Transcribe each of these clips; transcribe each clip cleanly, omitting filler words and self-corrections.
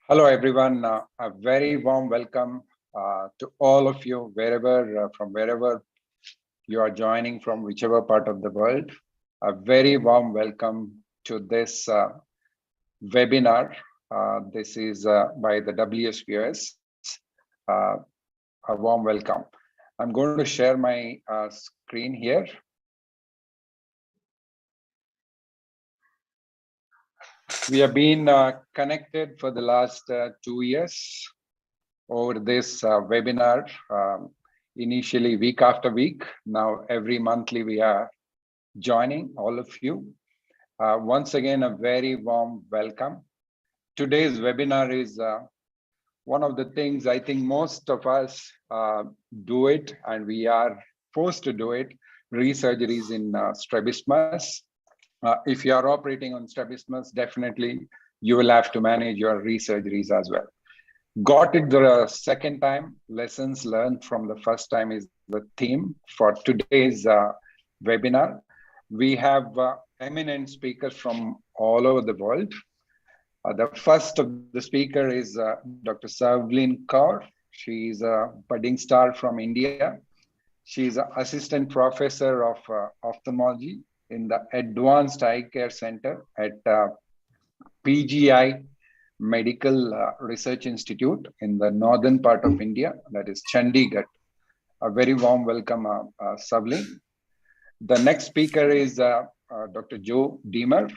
Hello, everyone. A very warm welcome to all of you, wherever you are joining from, whichever part of the world. A very warm welcome to this webinar. This is by the WSPOS. Uh, a warm welcome. I'm going to share my screen here. We have been connected for the last 2 years over this webinar, initially week after week. Now every monthly we are joining all of you. Once again, a very warm welcome. Today's webinar is one of the things I think most of us do it, and we are forced to do it, re-surgeries in strabismus. If you are operating on strabismus, definitely you will have to manage your re-surgeries as well. Got it the second time, lessons learned from the first time is the theme for today's webinar. We have eminent speakers from all over the world. The first of the speaker is Dr. Savlin Kaur. She's a budding star from India. She's an assistant professor of ophthalmology in the Advanced Eye Care Center at PGI Medical Research Institute in the northern part of India, that is Chandigarh. A very warm welcome, Savlin. The next speaker is Dr. Joe Deemer.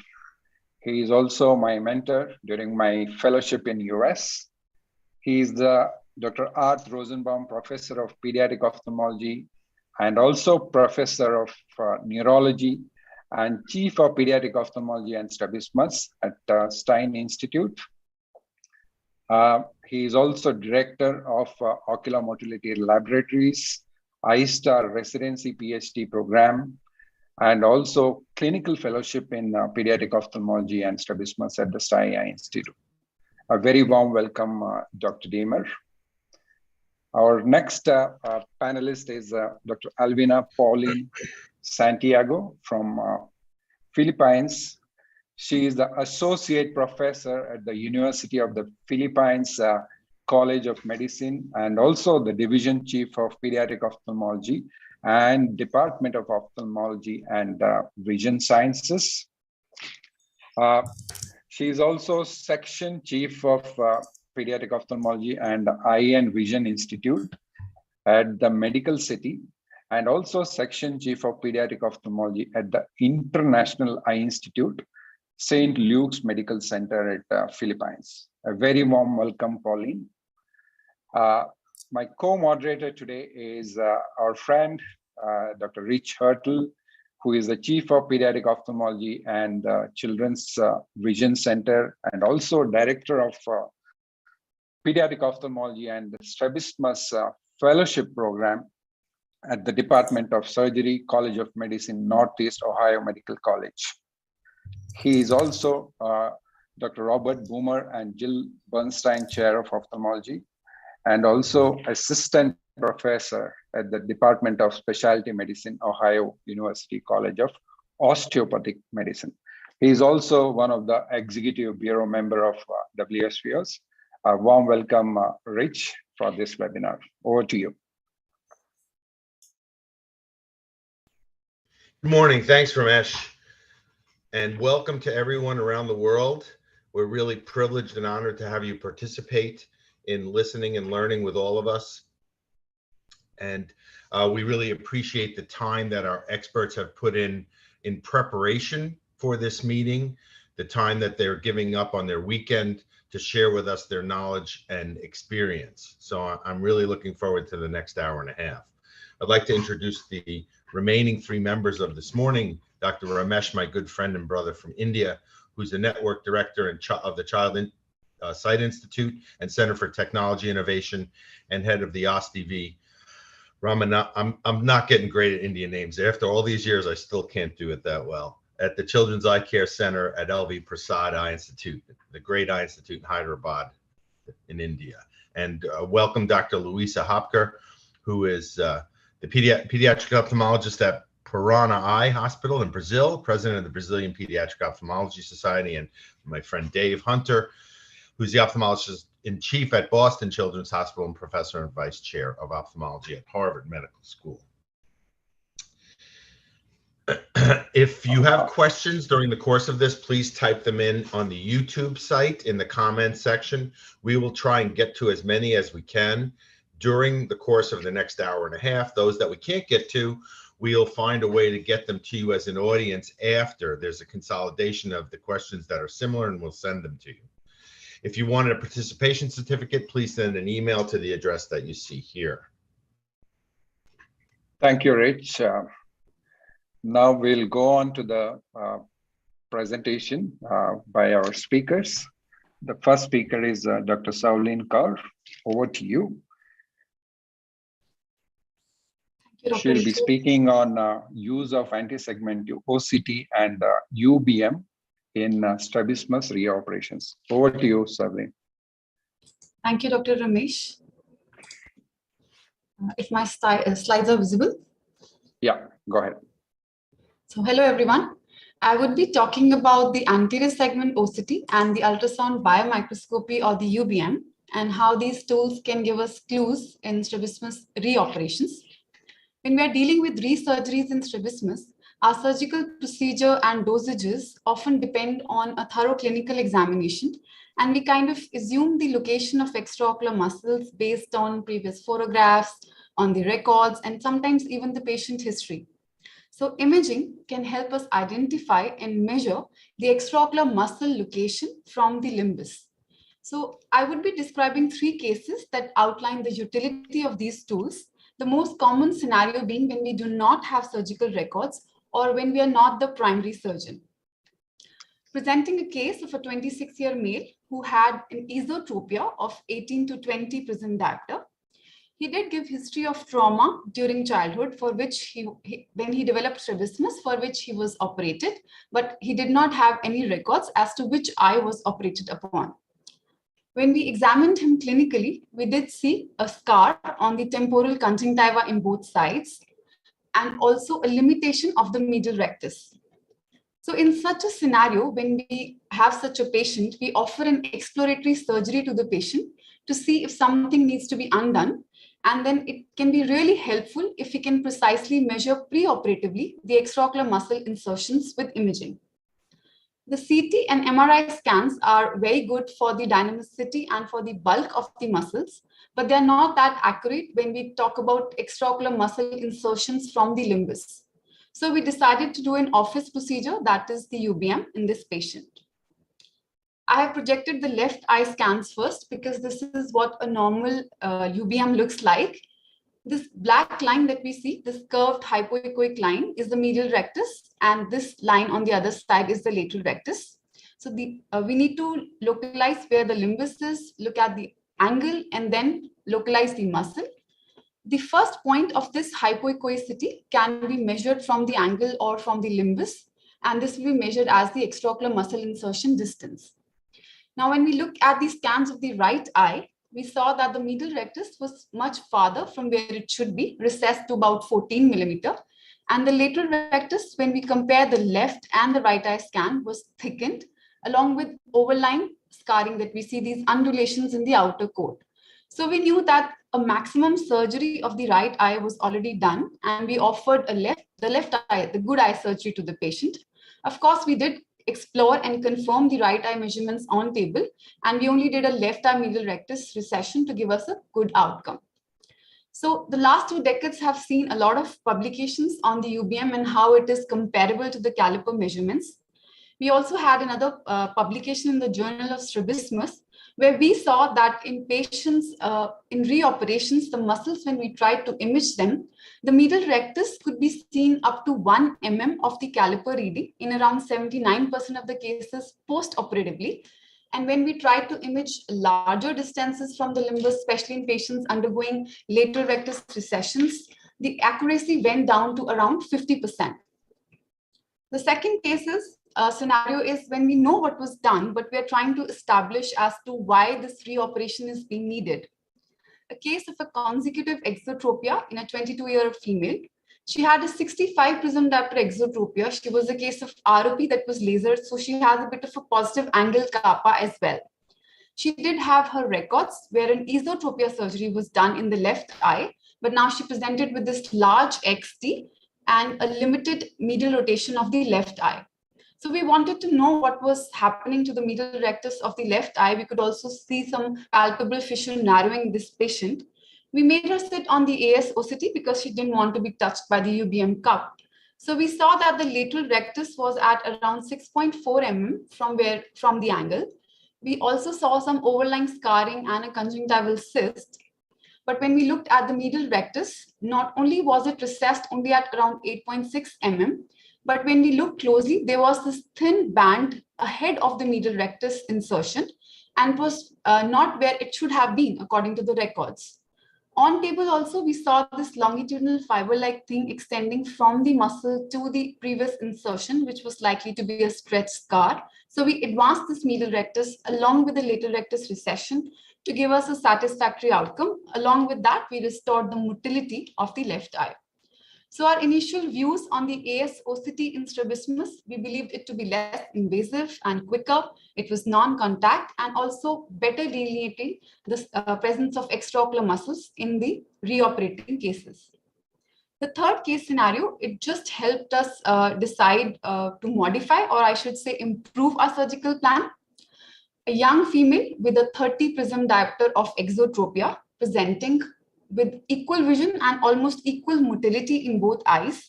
He is also my mentor during my fellowship in US. He is the Dr. Art Rosenbaum Professor of Pediatric Ophthalmology and also Professor of Neurology and Chief of Pediatric Ophthalmology and Strabismus at Stein Institute. He is also Director of Ocular Motility Laboratories, iStar Residency PhD Program, and also Clinical Fellowship in Pediatric Ophthalmology and Strabismus at the Stein Eye Institute. A very warm welcome, Dr. Deemer. Our next panelist is Dr. Alvina Pauline Santiago from Philippines. She is the Associate Professor at the University of the Philippines College of Medicine and also the Division Chief of Pediatric Ophthalmology and Department of Ophthalmology and Vision Sciences. She is also Section Chief of Pediatric Ophthalmology and Eye and Vision Institute at the Medical City and also Section Chief of Pediatric Ophthalmology at the International Eye Institute, St. Luke's Medical Center at Philippines. A very warm welcome, Pauline. My co-moderator today is our friend, Dr. Rich Hurtle, who is the Chief of Pediatric Ophthalmology and Children's Vision Center, and also Director of Pediatric Ophthalmology and Strabismus Fellowship Program at the Department of Surgery, College of Medicine, Northeast Ohio Medical College. He is also Dr. Robert Boomer and Jill Bernstein Chair of Ophthalmology, and also Assistant Professor at the Department of Specialty Medicine, Ohio University College of Osteopathic Medicine. He is also one of the Executive Bureau member of WSPOS. A warm welcome, Rich, for this webinar. Over to you. Good morning. Thanks, Ramesh. And welcome to everyone around the world. We're really privileged and honored to have you participate in listening and learning with all of us. And we really appreciate the time that our experts have put in preparation for this meeting, the time that they're giving up on their weekend to share with us their knowledge and experience. So I'm really looking forward to the next hour and a half. I'd like to introduce the remaining three members of this morning. Dr. Ramesh, my good friend and brother from India, who's the network director of the Child Sight Institute and Center for Technology Innovation and head of the OSTV. Ramana, I'm not getting great at Indian names. After all these years, I still can't do it that well. At the Children's Eye Care Center at LV Prasad Eye Institute, the great eye institute in Hyderabad in India. And welcome Dr. Luisa Hopker, who is the pediatric ophthalmologist at Parana Eye Hospital in Brazil, president of the Brazilian Pediatric Ophthalmology Society, and my friend Dave Hunter, who's the ophthalmologist in chief at Boston Children's Hospital and professor and vice chair of ophthalmology at Harvard Medical School. If you have questions during the course of this, please type them in on the YouTube site in the comments section. We will try and get to as many as we can during the course of the next hour and a half. Those that we can't get to, we'll find a way to get them to you as an audience after. There's a consolidation of the questions that are similar, and we'll send them to you. If you wanted a participation certificate, please send an email to the address that you see here. Thank you, Rich. Now we'll go on to the presentation by our speakers. The first speaker is Dr. Sauline Kaur. Over to you. She'll be speaking on use of anti-segmentive OCT and UBM in strabismus reoperations. Over to you, Sauline. Thank you, Dr. Ramesh. If my slides are visible? Yeah, go ahead. So hello, everyone. I would be talking about the anterior segment OCT and the ultrasound biomicroscopy, or the UBM, and how these tools can give us clues in strabismus reoperations. When we are dealing with re-surgeries in strabismus, our surgical procedure and dosages often depend on a thorough clinical examination, and we kind of assume the location of extraocular muscles based on previous photographs, on the records, and sometimes even the patient history. So imaging can help us identify and measure the extraocular muscle location from the limbus. So I would be describing 3 cases that outline the utility of these tools. The most common scenario being when we do not have surgical records or when we are not the primary surgeon. Presenting a case of a 26-year male who had an exotropia of 18 to 20 prism diopter. He did give history of trauma during childhood, for which when he developed strabismus, for which he was operated, but he did not have any records as to which eye was operated upon. When we examined him clinically, we did see a scar on the temporal conjunctiva in both sides, and also a limitation of the medial rectus. So in such a scenario, when we have such a patient, we offer an exploratory surgery to the patient to see if something needs to be undone. And then it can be really helpful if we can precisely measure preoperatively the extraocular muscle insertions with imaging. The CT and MRI scans are very good for the dynamicity and for the bulk of the muscles, but they're not that accurate when we talk about extraocular muscle insertions from the limbus. So we decided to do an office procedure, that is the UBM, in this patient. I have projected the left eye scans first because this is what a normal UBM looks like. This black line that we see, this curved hypoechoic line, is the medial rectus, and this line on the other side is the lateral rectus. So we need to localize where the limbus is, look at the angle, and then localize the muscle. The first point of this hypoechoicity can be measured from the angle or from the limbus, and this will be measured as the extraocular muscle insertion distance. Now, when we look at the scans of the right eye, we saw that the medial rectus was much farther from where it should be, recessed to about 14 millimeter. And the lateral rectus, when we compare the left and the right eye scan, was thickened, along with overlying scarring that we see, these undulations in the outer coat. So we knew that a maximum surgery of the right eye was already done, and we offered the left eye, the good eye surgery to the patient. Of course, we did explore and confirm the right eye measurements on table, and we only did a left eye medial rectus recession to give us a good outcome. So the last 2 decades have seen a lot of publications on the UBM and how it is comparable to the caliper measurements. We also had another publication in the Journal of Strabismus, where we saw that in patients in reoperations, the muscles, when we tried to image them, the medial rectus could be seen up to 1 mm of the caliper reading in around 79% of the cases post-operatively. And when we tried to image larger distances from the limbus, especially in patients undergoing lateral rectus recessions, the accuracy went down to around 50%. The second scenario is when we know what was done, but we are trying to establish as to why this reoperation is being needed. A case of a consecutive exotropia in a 22-year-old female. She had a 65 prism diopter exotropia. She was a case of ROP that was lasered, so she has a bit of a positive angle kappa as well. She did have her records where an exotropia surgery was done in the left eye, but now she presented with this large XT and a limited medial rotation of the left eye. So we wanted to know what was happening to the medial rectus of the left eye. We could also see some palpable fissure narrowing in this patient. We made her sit on the AS-OCT because she didn't want to be touched by the UBM cup. So we saw that the lateral rectus was at around 6.4 mm from the angle. We also saw some overlying scarring and a conjunctival cyst. But when we looked at the medial rectus, not only was it recessed only at around 8.6 mm, but when we looked closely, there was this thin band ahead of the medial rectus insertion and was not where it should have been according to the records. On table also, we saw this longitudinal fiber-like thing extending from the muscle to the previous insertion, which was likely to be a stretch scar. So we advanced this medial rectus along with the lateral rectus recession to give us a satisfactory outcome. Along with that, we restored the motility of the left eye. So our initial views on the AS-OCT in strabismus, we believed it to be less invasive and quicker. It was non-contact and also better delineating the presence of extraocular muscles in the reoperating cases. The third case scenario, it just helped us decide to modify, or I should say improve our surgical plan. A young female with a 30 prism diopter of exotropia presenting with equal vision and almost equal motility in both eyes.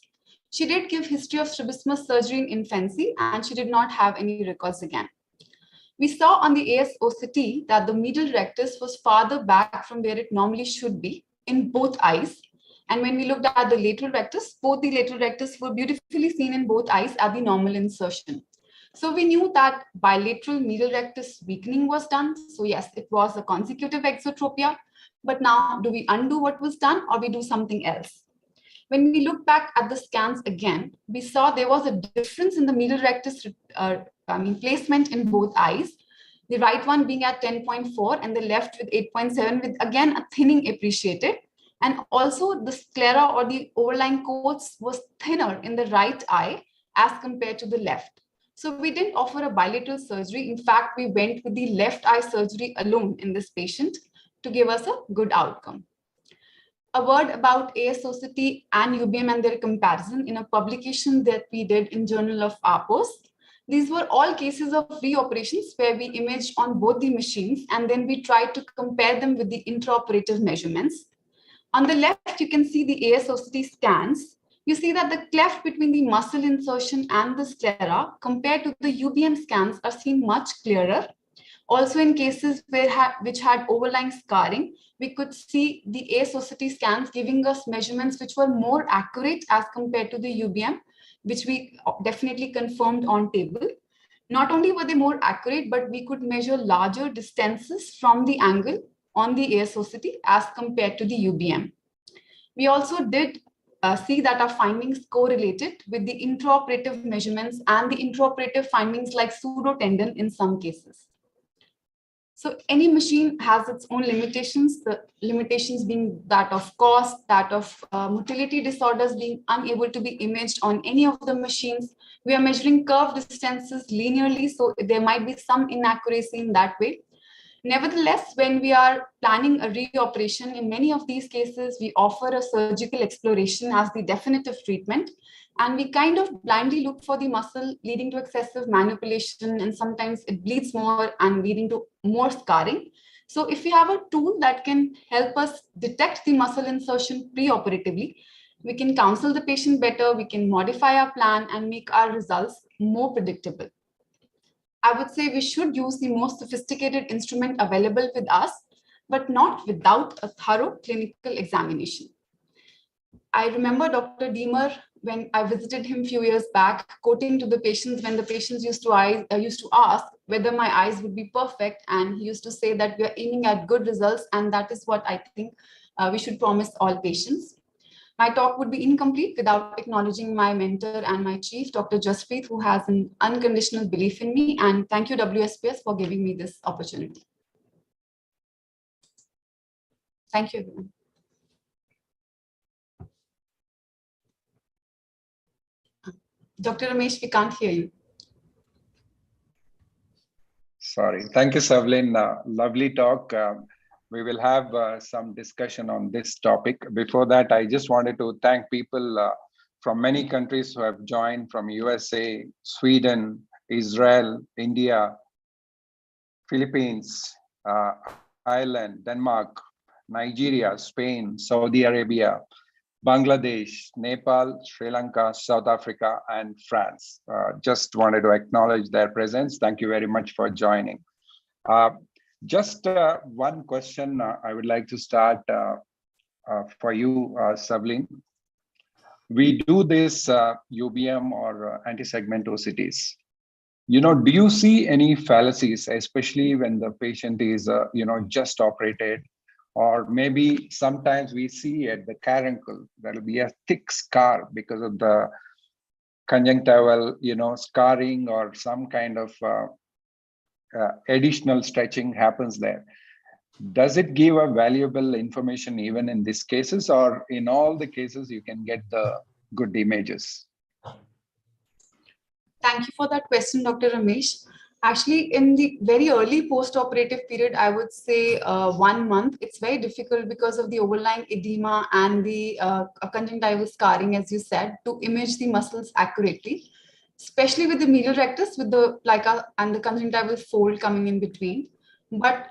She did give history of strabismus surgery in infancy and she did not have any records again. We saw on the AS-OCT that the medial rectus was farther back from where it normally should be in both eyes. And when we looked at the lateral rectus, both the lateral rectus were beautifully seen in both eyes at the normal insertion. So we knew that bilateral medial rectus weakening was done. So yes, it was a consecutive exotropia. But now, do we undo what was done or we do something else? When we look back at the scans again, we saw there was a difference in the medial rectus placement in both eyes. The right one being at 10.4 and the left with 8.7 with again a thinning appreciated. And also the sclera or the overlying coats was thinner in the right eye as compared to the left. So we didn't offer a bilateral surgery. In fact, we went with the left eye surgery alone in this patient to give us a good outcome. A word about AS-OCT and UBM and their comparison in a publication that we did in Journal of WSPOS. These were all cases of reoperations where we imaged on both the machines and then we tried to compare them with the intraoperative measurements. On the left, you can see the AS-OCT scans. You see that the cleft between the muscle insertion and the sclera compared to the UBM scans are seen much clearer. Also in cases which had overlying scarring, we could see the AS-OCT scans giving us measurements which were more accurate as compared to the UBM, which we definitely confirmed on table. Not only were they more accurate, but we could measure larger distances from the angle on the AS-OCT as compared to the UBM. We also did see that our findings correlated with the intraoperative measurements and the intraoperative findings like pseudotendon in some cases. So any machine has its own limitations, the limitations being that of cost, that of motility disorders being unable to be imaged on any of the machines. We are measuring curved distances linearly, so there might be some inaccuracy in that way. Nevertheless, when we are planning a reoperation, in many of these cases, we offer a surgical exploration as the definitive treatment. And we kind of blindly look for the muscle leading to excessive manipulation, and sometimes it bleeds more and leading to more scarring. So if we have a tool that can help us detect the muscle insertion preoperatively, we can counsel the patient better, we can modify our plan and make our results more predictable. I would say we should use the most sophisticated instrument available with us, but not without a thorough clinical examination. I remember Dr. Deemer, when I visited him a few years back, quoting to the patients when the patients used to ask whether my eyes would be perfect. And he used to say that we are aiming at good results. And that is what I think we should promise all patients. My talk would be incomplete without acknowledging my mentor and my chief, Dr. Jaspreet, who has an unconditional belief in me. And thank you, WSPOS, for giving me this opportunity. Thank you, everyone. Dr. Ramesh, we can't hear you. Sorry. Thank you, Savlin. Lovely talk. We will have some discussion on this topic. Before that, I just wanted to thank people from many countries who have joined, from USA, Sweden, Israel, India, Philippines, Ireland, Denmark, Nigeria, Spain, Saudi Arabia, Bangladesh, Nepal, Sri Lanka, South Africa, and France. Just wanted to acknowledge their presence. Thank you very much for joining. Just one question I would like to start for you, Savlin. We do this UBM or anti-segment OCTs. Do you see any fallacies, especially when the patient is, just operated? Or maybe sometimes we see at the caruncle, there will be a thick scar because of the conjunctival, scarring, or some kind of additional stretching happens there. Does it give a valuable information even in these cases, or in all the cases you can get the good images? Thank you for that question, Dr. Ramesh. Actually, in the very early post-operative period, I would say 1 month, it's very difficult because of the overlying edema and the conjunctival scarring, as you said, to image the muscles accurately, especially with the medial rectus, with the plica and the conjunctival fold coming in between. But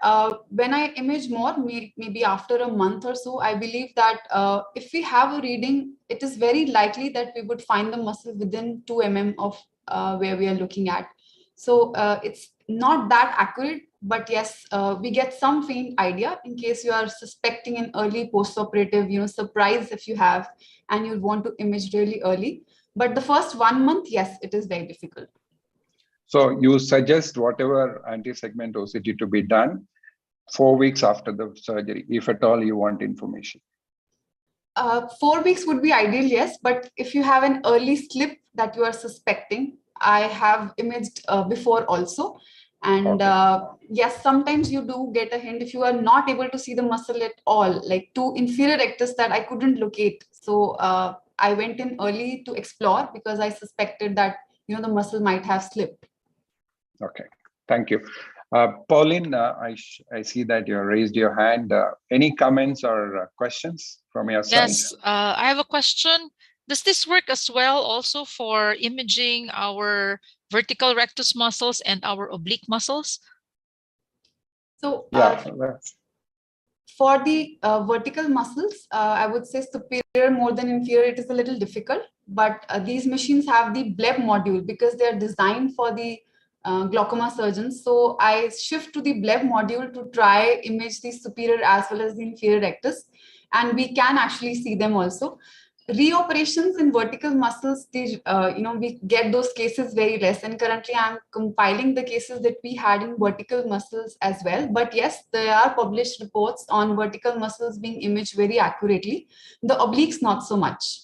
when I image more, maybe after a month or so, I believe that if we have a reading, it is very likely that we would find the muscle within 2 mm of where we are looking at. So it's not that accurate, but yes, we get some faint idea in case you are suspecting an early post-operative, surprise if you have, and you want to image really early. But the first 1 month, yes, it is very difficult. So you suggest whatever anti-segment OCT to be done 4 weeks after the surgery, if at all you want information? 4 weeks would be ideal, yes. But if you have an early slip that you are suspecting, I have imaged before also. And yes, sometimes you do get a hint if you are not able to see the muscle at all, like 2 inferior rectus that I couldn't locate. So I went in early to explore because I suspected that, the muscle might have slipped. Okay, thank you. Pauline, I see that you raised your hand. Any comments or questions from your side? Yes, I have a question. Does this work as well also for imaging our vertical rectus muscles and our oblique muscles? So yeah, for the vertical muscles, I would say superior more than inferior, it is a little difficult. But these machines have the bleb module because they are designed for the glaucoma surgeons. So I shift to the bleb module to try image the superior as well as the inferior rectus. And we can actually see them also. Reoperations in vertical muscles, we get those cases very less, and currently I'm compiling the cases that we had in vertical muscles as well. But yes, there are published reports on vertical muscles being imaged very accurately. The obliques not so much,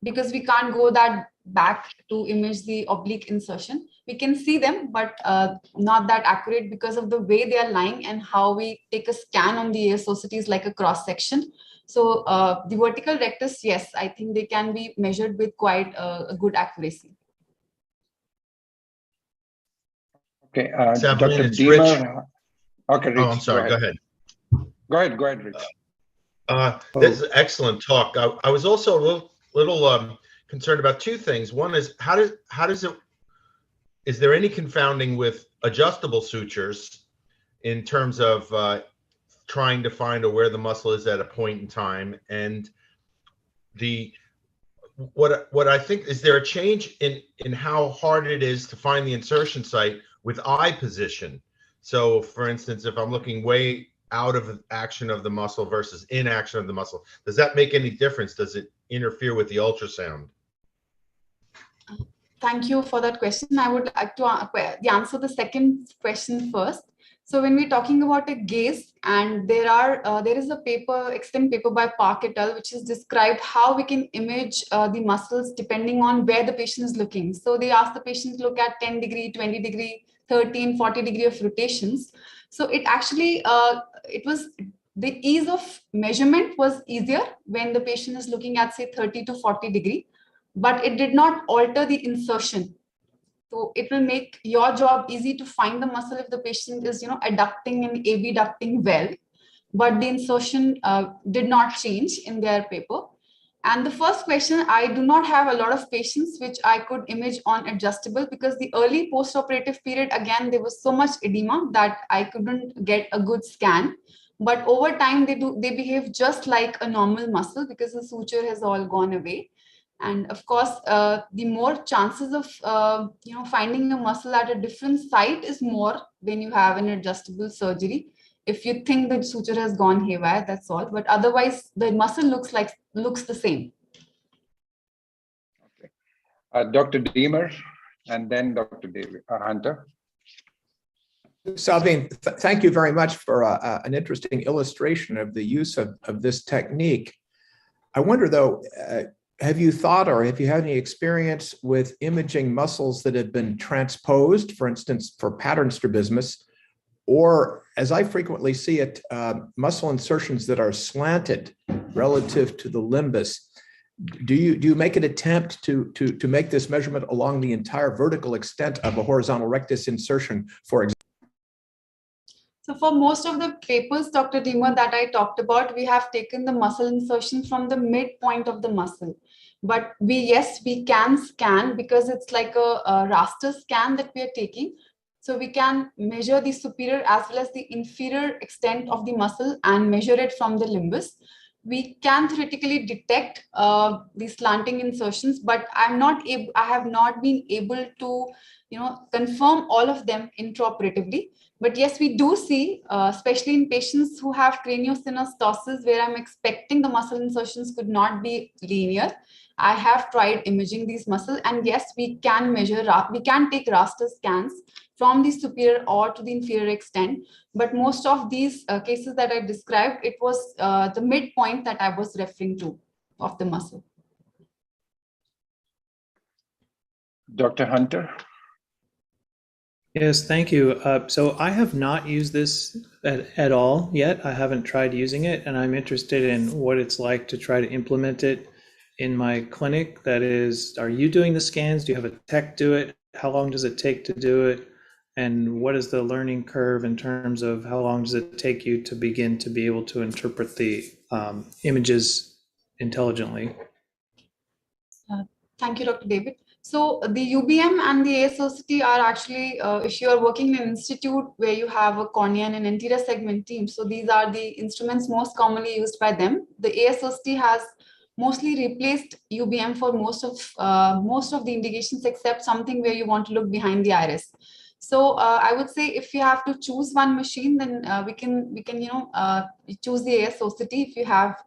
because we can't go that back to image the oblique insertion. We can see them, but not that accurate because of the way they are lying and how we take a scan on the ASOCTs like a cross section. So the vertical rectus, yes, I think they can be measured with quite a good accuracy. Okay, Savlin, Dr. it's Deemer. Rich. Okay, Rich. Oh, I'm sorry. Go ahead. Go ahead, Rich. This is an excellent talk. I was also a little concerned about 2 things. One is is there any confounding with adjustable sutures in terms of trying to find where the muscle is at a point in time? And what I think, is there a change in how hard it is to find the insertion site with eye position? So for instance, if I'm looking way out of action of the muscle versus in action of the muscle, does that make any difference? Does it interfere with the ultrasound? Thank you for that question. I would like to answer the second question first. So when we're talking about a gaze, and there is a extant paper by Park et al, which has described how we can image the muscles depending on where the patient is looking. So they ask the patient to look at 10 degree, 20 degree, 13, 40 degree of rotations. So it actually, the ease of measurement was easier when the patient is looking at say 30 to 40 degree, but it did not alter the insertion. So it will make your job easy to find the muscle if the patient is, adducting and abducting well. But the insertion did not change in their paper. And the first question, I do not have a lot of patients which I could image on adjustable, because the early post-operative period, again, there was so much edema that I couldn't get a good scan. But over time, they behave just like a normal muscle because the suture has all gone away. And of course, the more chances of finding a muscle at a different site is more when you have an adjustable surgery. If you think the suture has gone haywire, that's all. But otherwise, the muscle looks the same. Okay. Dr. Deemer, and then Dr. David Hunter. Salveen, thank you very much for an interesting illustration of the use of this technique. I wonder, though, have you thought or have you had any experience with imaging muscles that have been transposed, for instance, for pattern strabismus, or, as I frequently see it, muscle insertions that are slanted relative to the limbus? Do you make an attempt to make this measurement along the entire vertical extent of a horizontal rectus insertion, for example? So for most of the papers, Dr. Deemer, that I talked about, we have taken the muscle insertion from the midpoint of the muscle. But we can scan, because it's like a raster scan that we are taking. So we can measure the superior as well as the inferior extent of the muscle and measure it from the limbus. We can theoretically detect the slanting insertions, but I have not been able to, confirm all of them intraoperatively. But yes, we do see, especially in patients who have craniosynostosis, where I'm expecting the muscle insertions could not be linear. I have tried imaging these muscles, and yes, we can take raster scans from the superior or to the inferior extent. But most of these cases that I described, it was the midpoint that I was referring to of the muscle. Dr. Hunter? Yes, thank you. So I have not used this at all yet. I haven't tried using it, and I'm interested in what it's like to try to implement it in my clinic. That is, are you doing the scans? Do you have a tech do it? How long does it take to do it? And what is the learning curve in terms of how long does it take you to begin to be able to interpret the images intelligently? Thank you, Dr. David. So the UBM and the ASOCT are actually, if you are working in an institute where you have a cornea and an anterior segment team, so these are the instruments most commonly used by them. The ASOCT has mostly replaced UBM for most of the indications, except something where you want to look behind the iris. So I would say if you have to choose one machine, then we can choose the ASOCT if you have.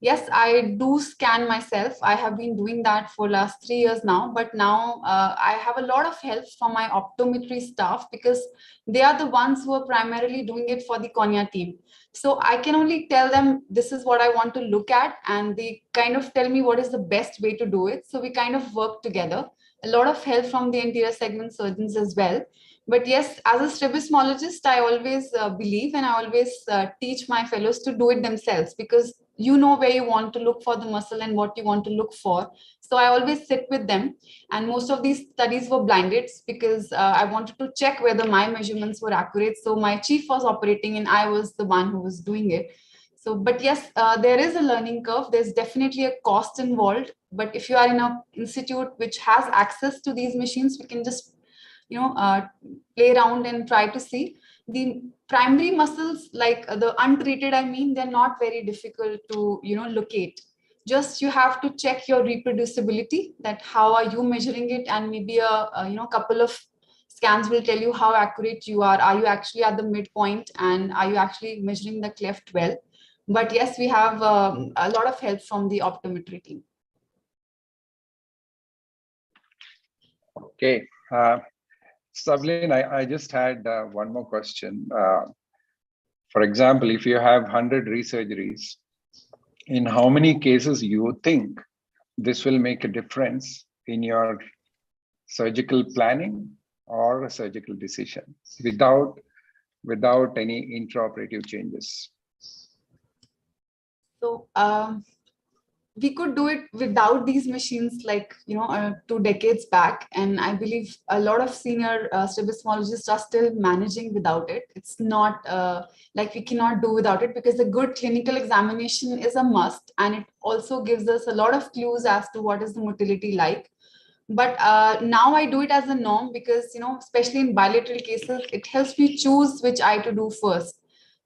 Yes, I do scan myself. I have been doing that for last 3 years now, but now I have a lot of help from my optometry staff, because they are the ones who are primarily doing it for the cornea team. So I can only tell them this is what I want to look at, and they kind of tell me what is the best way to do it. So we kind of work together. A lot of help from the anterior segment surgeons as well. But yes, as a strabismologist, I always believe, and I always teach my fellows to do it themselves, because you know where you want to look for the muscle and what you want to look for. So I always sit with them, and most of these studies were blinded, because I wanted to check whether my measurements were accurate. So my chief was operating and I was the one who was doing it. So, but yes, there is a learning curve. There's definitely a cost involved. But if you are in an institute which has access to these machines, we can just play around and try to see. The primary muscles, like the untreated, they're not very difficult to locate. Just you have to check your reproducibility, that how are you measuring it, and maybe a couple of scans will tell you how accurate you are. Are you actually at the midpoint, and are you actually measuring the cleft well? But yes, we have a lot of help from the optometry team. Okay. Savlin, I just had one more question. For example, if you have 100 resurgeries, in how many cases you think this will make a difference in your surgical planning or a surgical decision without any intraoperative changes? So we could do it without these machines, like 2 decades back, and I believe a lot of senior strabismologists are still managing without it. It's not like we cannot do without it, because a good clinical examination is a must, and it also gives us a lot of clues as to what is the motility like. But now I do it as a norm, because especially in bilateral cases, it helps me choose which eye to do first.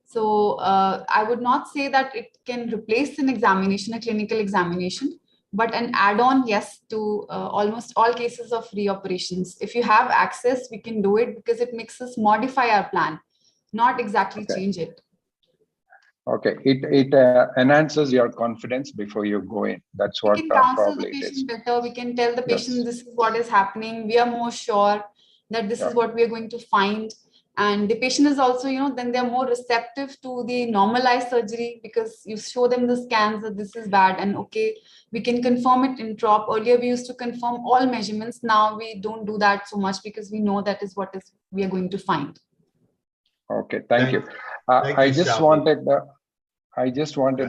So I would not say that it can replace an examination, a clinical examination, but an add-on, yes, to almost all cases of reoperations. If you have access, we can do it, because it makes us modify our plan, not exactly change it. Okay, it enhances your confidence before you go in. That's what we can counsel the probably it is. patient better. We can tell the patient, Yes. this is what is happening. We are more sure that this is what we are going to find. And the patient is also, then they're more receptive to the normalized surgery, because you show them the scans that this is bad, and okay, we can confirm it in trop. Earlier, we used to confirm all measurements. Now we don't do that so much, because we know that is what is we are going to find. Okay, thank you. Thank you, I just wanted, Right.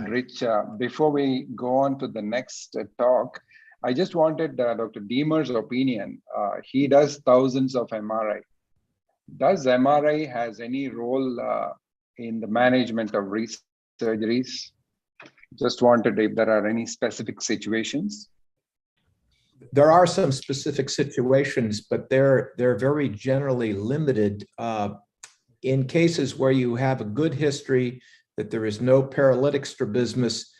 Rich, before we go on to the next talk, I just wanted Dr. Deemer's opinion. He does thousands of MRI. Does MRI has any role in the management of re-surgeries? Just wanted if there are any specific situations. There are some specific situations, but they're very generally limited. In cases where you have a good history, that there is no paralytic strabismus,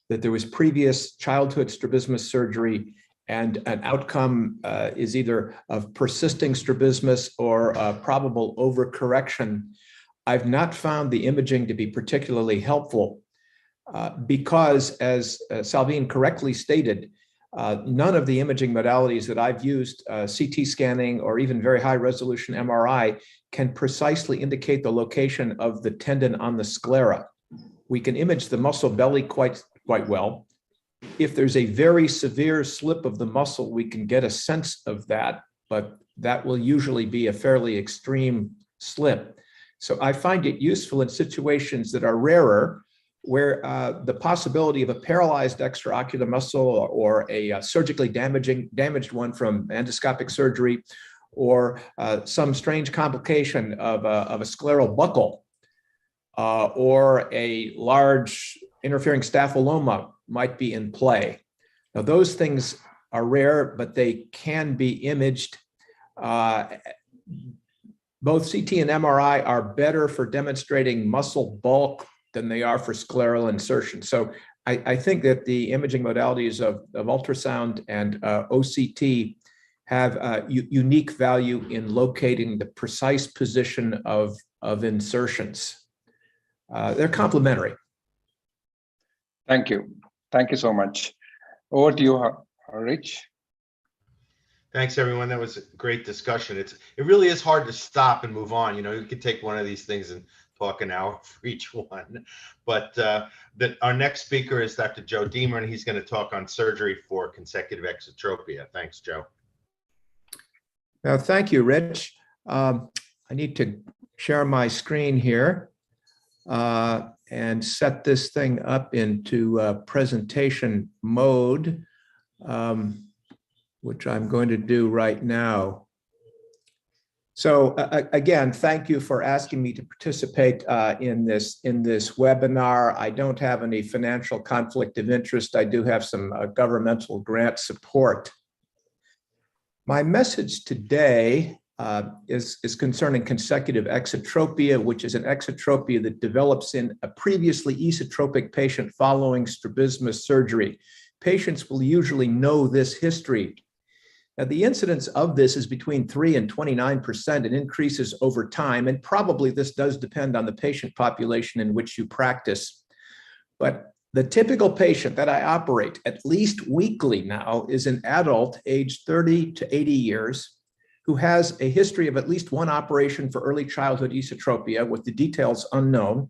that there was previous childhood strabismus surgery, and an outcome is either of persisting strabismus or probable overcorrection, I've not found the imaging to be particularly helpful because, as Salveen correctly stated, none of the imaging modalities that I've used, CT scanning or even very high resolution MRI, can precisely indicate the location of the tendon on the sclera. We can image the muscle belly quite well. If there's a very severe slip of the muscle, we can get a sense of that, but that will usually be a fairly extreme slip. So I find it useful in situations that are rarer, where the possibility of a paralyzed extraocular muscle or a surgically damaged one from endoscopic surgery, or some strange complication of a scleral buckle, or a large interfering staphyloma might be in play. Now, those things are rare, but they can be imaged. Both CT and MRI are better for demonstrating muscle bulk than they are for scleral insertion. So I think that the imaging modalities of ultrasound and OCT have unique value in locating the precise position of insertions. They're complementary. Thank you. Thank you so much. Over to you, Rich. Thanks, everyone. That was a great discussion. It really is hard to stop and move on. You could take one of these things and talk an hour for each one. But our next speaker is Dr. Joe Deemer, and he's going to talk on surgery for consecutive exotropia. Thanks, Joe. Thank you, Rich. I need to share my screen here and set this thing up into presentation mode, which I'm going to do right now. So again, thank you for asking me to participate in this webinar. I don't have any financial conflict of interest. I do have some governmental grant support. My message today is concerning consecutive exotropia, which is an exotropia that develops in a previously esotropic patient following strabismus surgery. Patients will usually know this history. Now, the incidence of this is between 3 and 29% and increases over time, and probably this does depend on the patient population in which you practice. But the typical patient that I operate at least weekly now is an adult aged 30 to 80 years who has a history of at least one operation for early childhood esotropia with the details unknown,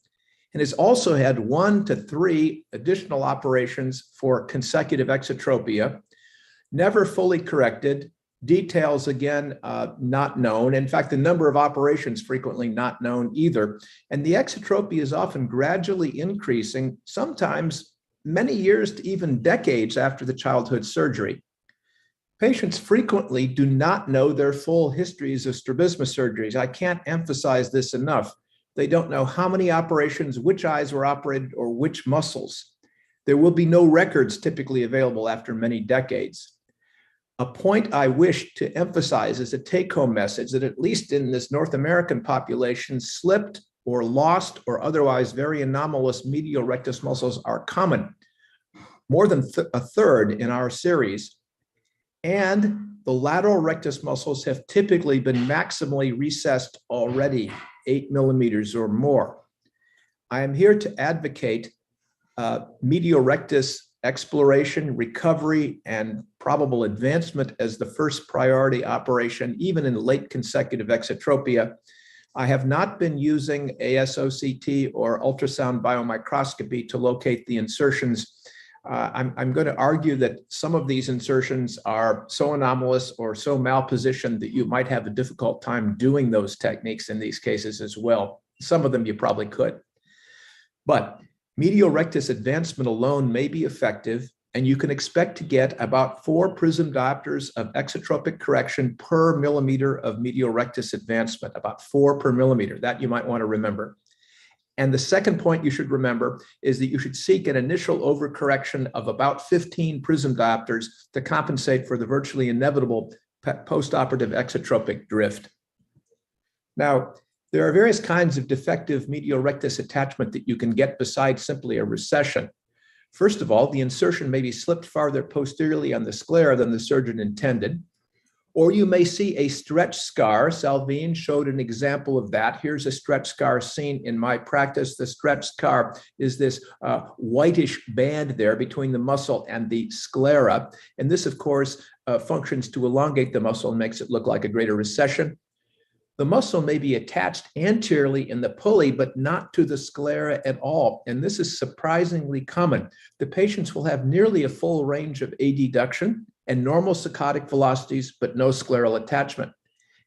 and has also had 1 to 3 additional operations for consecutive exotropia, never fully corrected, details again not known. In fact, the number of operations frequently not known either. And the exotropia is often gradually increasing, sometimes many years to even decades after the childhood surgery. Patients frequently do not know their full histories of strabismus surgeries. I can't emphasize this enough. They don't know how many operations, which eyes were operated, or which muscles. There will be no records typically available after many decades. A point I wish to emphasize is a take-home message that at least in this North American population, slipped or lost or otherwise very anomalous medial rectus muscles are common, more than a third in our series. And the lateral rectus muscles have typically been maximally recessed already, 8 millimeters or more. I am here to advocate medial rectus exploration, recovery, and probable advancement as the first priority operation, even in late consecutive exotropia. I have not been using ASOCT or ultrasound biomicroscopy to locate the insertions. I'm going to argue that some of these insertions are so anomalous or so malpositioned that you might have a difficult time doing those techniques in these cases as well. Some of them you probably could. But medial rectus advancement alone may be effective, and you can expect to get about 4 prism diopters of exotropic correction per millimeter of medial rectus advancement, about 4 per millimeter. That you might want to remember. And the second point you should remember is that you should seek an initial overcorrection of about 15 prism diopters to compensate for the virtually inevitable postoperative exotropic drift. Now, there are various kinds of defective medial rectus attachment that you can get besides simply a recession. First of all, the insertion may be slipped farther posteriorly on the sclera than the surgeon intended. Or you may see a stretch scar. Salveen showed an example of that. Here's a stretch scar seen in my practice. The stretch scar is this whitish band there between the muscle and the sclera. And this, of course, functions to elongate the muscle and makes it look like a greater recession. The muscle may be attached anteriorly in the pulley, but not to the sclera at all. And this is surprisingly common. The patients will have nearly a full range of adduction and normal saccadic velocities, but no scleral attachment.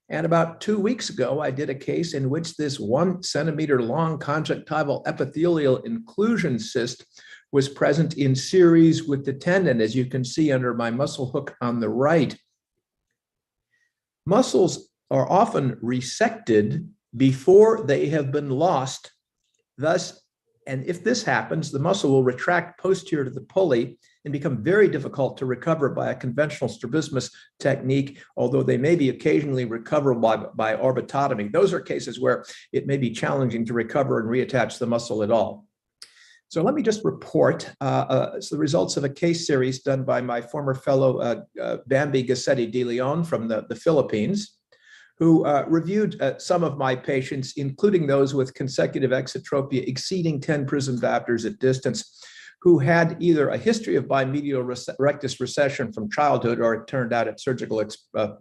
And about 2 weeks ago, I did a case in which this 1 centimeter long conjunctival epithelial inclusion cyst was present in series with the tendon, as you can see under my muscle hook on the right. Muscles are often resected before they have been lost. Thus, and if this happens, the muscle will retract posterior to the pulley and become very difficult to recover by a conventional strabismus technique, although they may be occasionally recoverable by orbitotomy. Those are cases where it may be challenging to recover and reattach the muscle at all. So let me just report the results of a case series done by my former fellow Bambi Gassetti de Leon from the Philippines, who reviewed some of my patients, including those with consecutive exotropia exceeding 10 prism diopters at distance, who had either a history of bimedial rectus recession from childhood, or it turned out at surgical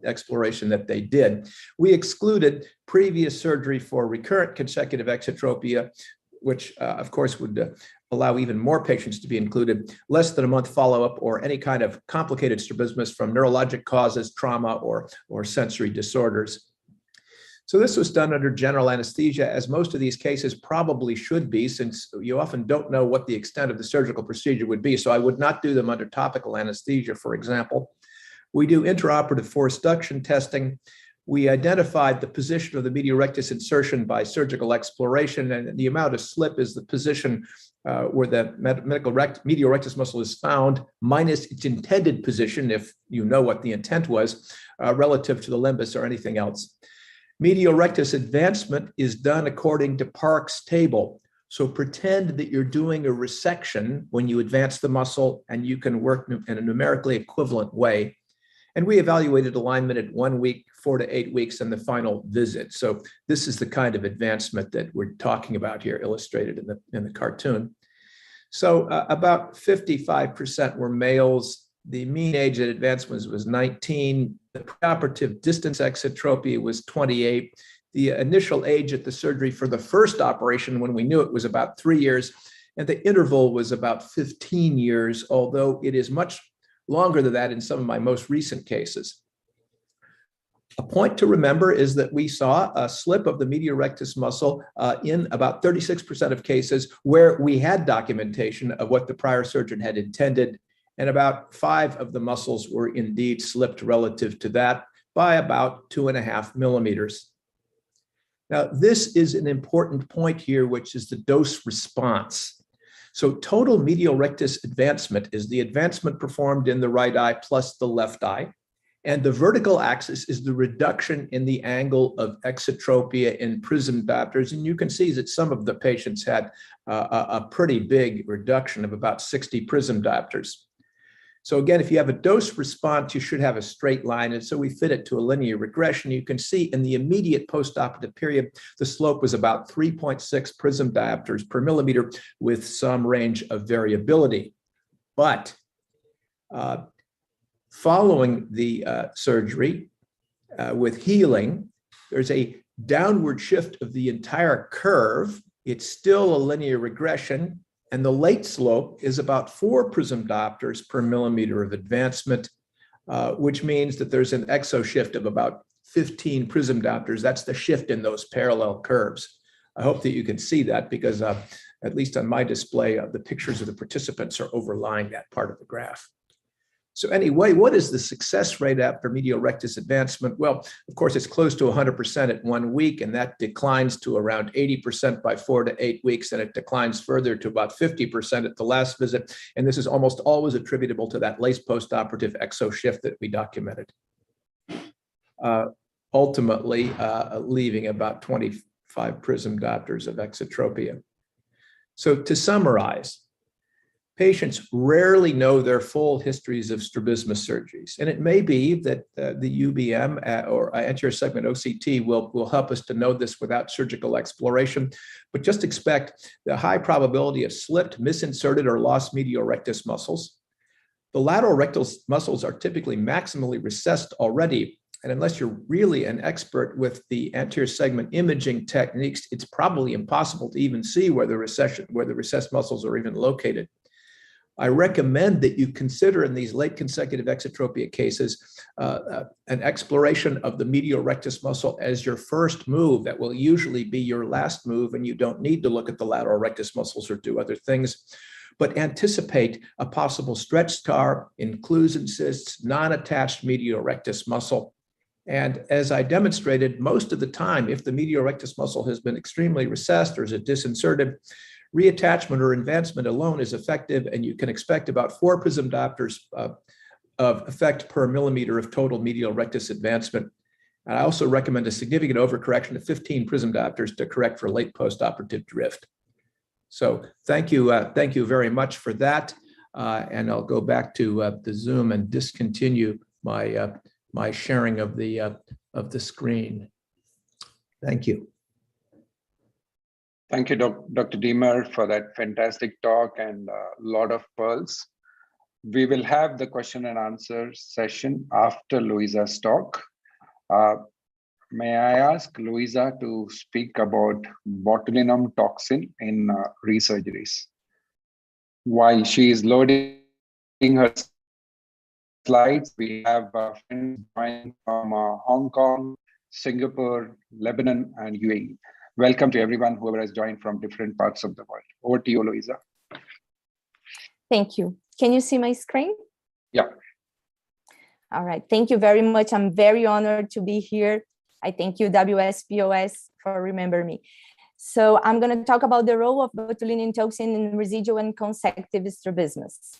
exploration that they did. We excluded previous surgery for recurrent consecutive exotropia, which of course would allow even more patients to be included, less than a month follow-up, or any kind of complicated strabismus from neurologic causes, trauma, or sensory disorders. So this was done under general anesthesia, as most of these cases probably should be, since you often don't know what the extent of the surgical procedure would be. So I would not do them under topical anesthesia, for example. We do intraoperative force duction testing. We identified the position of the medial rectus insertion by surgical exploration, and the amount of slip is the position where the medial rectus muscle is found, minus its intended position, if you know what the intent was, relative to the limbus or anything else. Medial rectus advancement is done according to Park's table. So pretend that you're doing a resection when you advance the muscle, and you can work in a numerically equivalent way. And we evaluated alignment at 1 week, 4 to 8 weeks, and the final visit. So this is the kind of advancement that we're talking about here, illustrated in the cartoon. So about 55% were males. The mean age at advancement was 19. The preoperative distance exotropia was 28. The initial age at the surgery for the first operation, when we knew it, was about 3 years. And the interval was about 15 years, although it is much longer than that in some of my most recent cases. A point to remember is that we saw a slip of the medial rectus muscle in about 36% of cases where we had documentation of what the prior surgeon had intended, and about 5 of the muscles were indeed slipped relative to that by about 2.5 millimeters. Now, this is an important point here, which is the dose response. So total medial rectus advancement is the advancement performed in the right eye plus the left eye. And the vertical axis is the reduction in the angle of exotropia in prism diopters. And you can see that some of the patients had a pretty big reduction of about 60 prism diopters. So again, if you have a dose response, you should have a straight line. And so we fit it to a linear regression. You can see in the immediate postoperative period, the slope was about 3.6 prism diopters per millimeter with some range of variability. But following the surgery with healing, there's a downward shift of the entire curve. It's still a linear regression, and the late slope is about 4 prism diopters per millimeter of advancement, which means that there's an exo shift of about 15 prism diopters. That's the shift in those parallel curves. I hope that you can see that because at least on my display, the pictures of the participants are overlying that part of the graph. So anyway, what is the success rate after medial rectus advancement? Well, of course, it's close to 100% at 1 week, and that declines to around 80% by 4 to 8 weeks, and it declines further to about 50% at the last visit. And this is almost always attributable to that late postoperative exo shift that we documented. Ultimately, leaving about 25 prism diopters of exotropia. So to summarize, patients rarely know their full histories of strabismus surgeries. And it may be that the UBM or anterior segment OCT will help us to know this without surgical exploration, but just expect the high probability of slipped, misinserted, or lost medial rectus muscles. The lateral rectal muscles are typically maximally recessed already. And unless you're really an expert with the anterior segment imaging techniques, it's probably impossible to even see where the recessed muscles are even located. I recommend that you consider in these late consecutive exotropia cases an exploration of the medial rectus muscle as your first move. That will usually be your last move, and you don't need to look at the lateral rectus muscles or do other things. But anticipate a possible stretch scar, inclusion cysts, non-attached medial rectus muscle. And as I demonstrated, most of the time, if the medial rectus muscle has been extremely recessed or is disinserted, reattachment or advancement alone is effective, and you can expect about 4 prism diopters of effect per millimeter of total medial rectus advancement. And I also recommend a significant overcorrection of 15 prism diopters to correct for late postoperative drift. So thank you very much for that. And I'll go back to the Zoom and discontinue my sharing of the screen. Thank you. Thank you, Dr. Deemer, for that fantastic talk and a lot of pearls. We will have the question and answer session after Louisa's talk. May I ask Louisa to speak about botulinum toxin in Re-Surgeries? While she is loading her slides, we have friends joining from Hong Kong, Singapore, Lebanon, and UAE. Welcome to everyone, whoever has joined from different parts of the world. Over to you, Louisa. Thank you. Can you see my screen? Yeah. All right. Thank you very much. I'm very honored to be here. I thank you, WSPOS, for remembering me. So I'm going to talk about the role of botulinum toxin in residual and consecutive strabismus.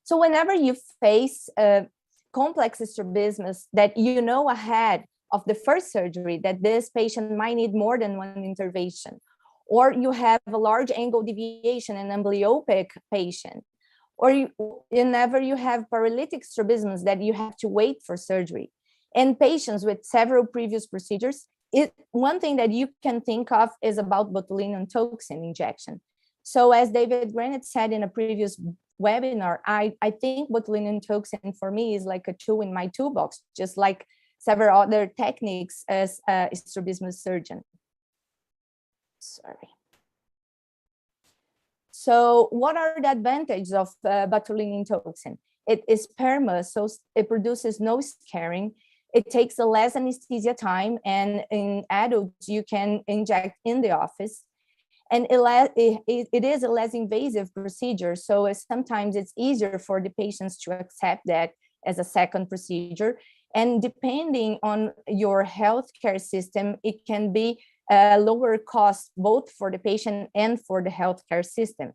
So whenever you face a complex strabismus that you know ahead of the first surgery that this patient might need more than one intervention, or you have a large angle deviation in an amblyopic patient, or whenever you have paralytic strabismus that you have to wait for surgery, and patients with several previous procedures, one thing that you can think of is about botulinum toxin injection. So as David Granite said in a previous webinar, I think botulinum toxin for me is like a tool in my toolbox, just like several other techniques as a strabismus surgeon. Sorry. So what are the advantages of botulinum toxin? It is perma, so it produces no scarring. It takes a less anesthesia time, and in adults, you can inject in the office. And it is a less invasive procedure, so sometimes it's easier for the patients to accept that as a second procedure. And depending on your healthcare system, it can be a lower cost both for the patient and for the healthcare system.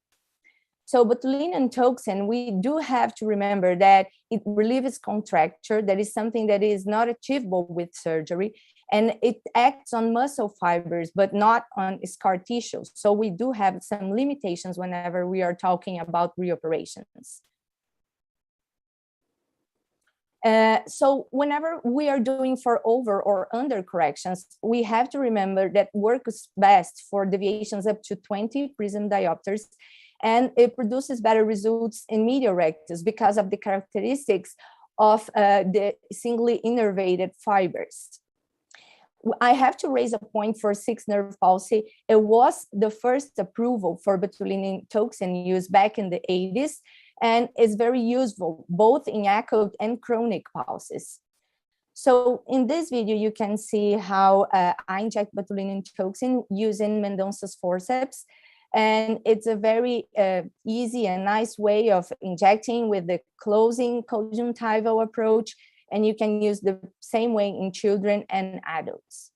So botulinum toxin, we do have to remember that it relieves contracture. That is something that is not achievable with surgery. And it acts on muscle fibers, but not on scar tissue. So we do have some limitations whenever we are talking about reoperations. So whenever we are doing for over or under corrections, we have to remember that works best for deviations up to 20 prism diopters, and it produces better results in medial rectus because of the characteristics of the singly innervated fibers. I have to raise a point for 6 nerve palsy. It was the first approval for botulinum toxin used back in the 80s, and is very useful both in acute and chronic palsies. So in this video, you can see how I inject botulinum toxin using Mendonça's forceps. And it's a very easy and nice way of injecting with the closing conjunctival approach. And you can use the same way in children and adults.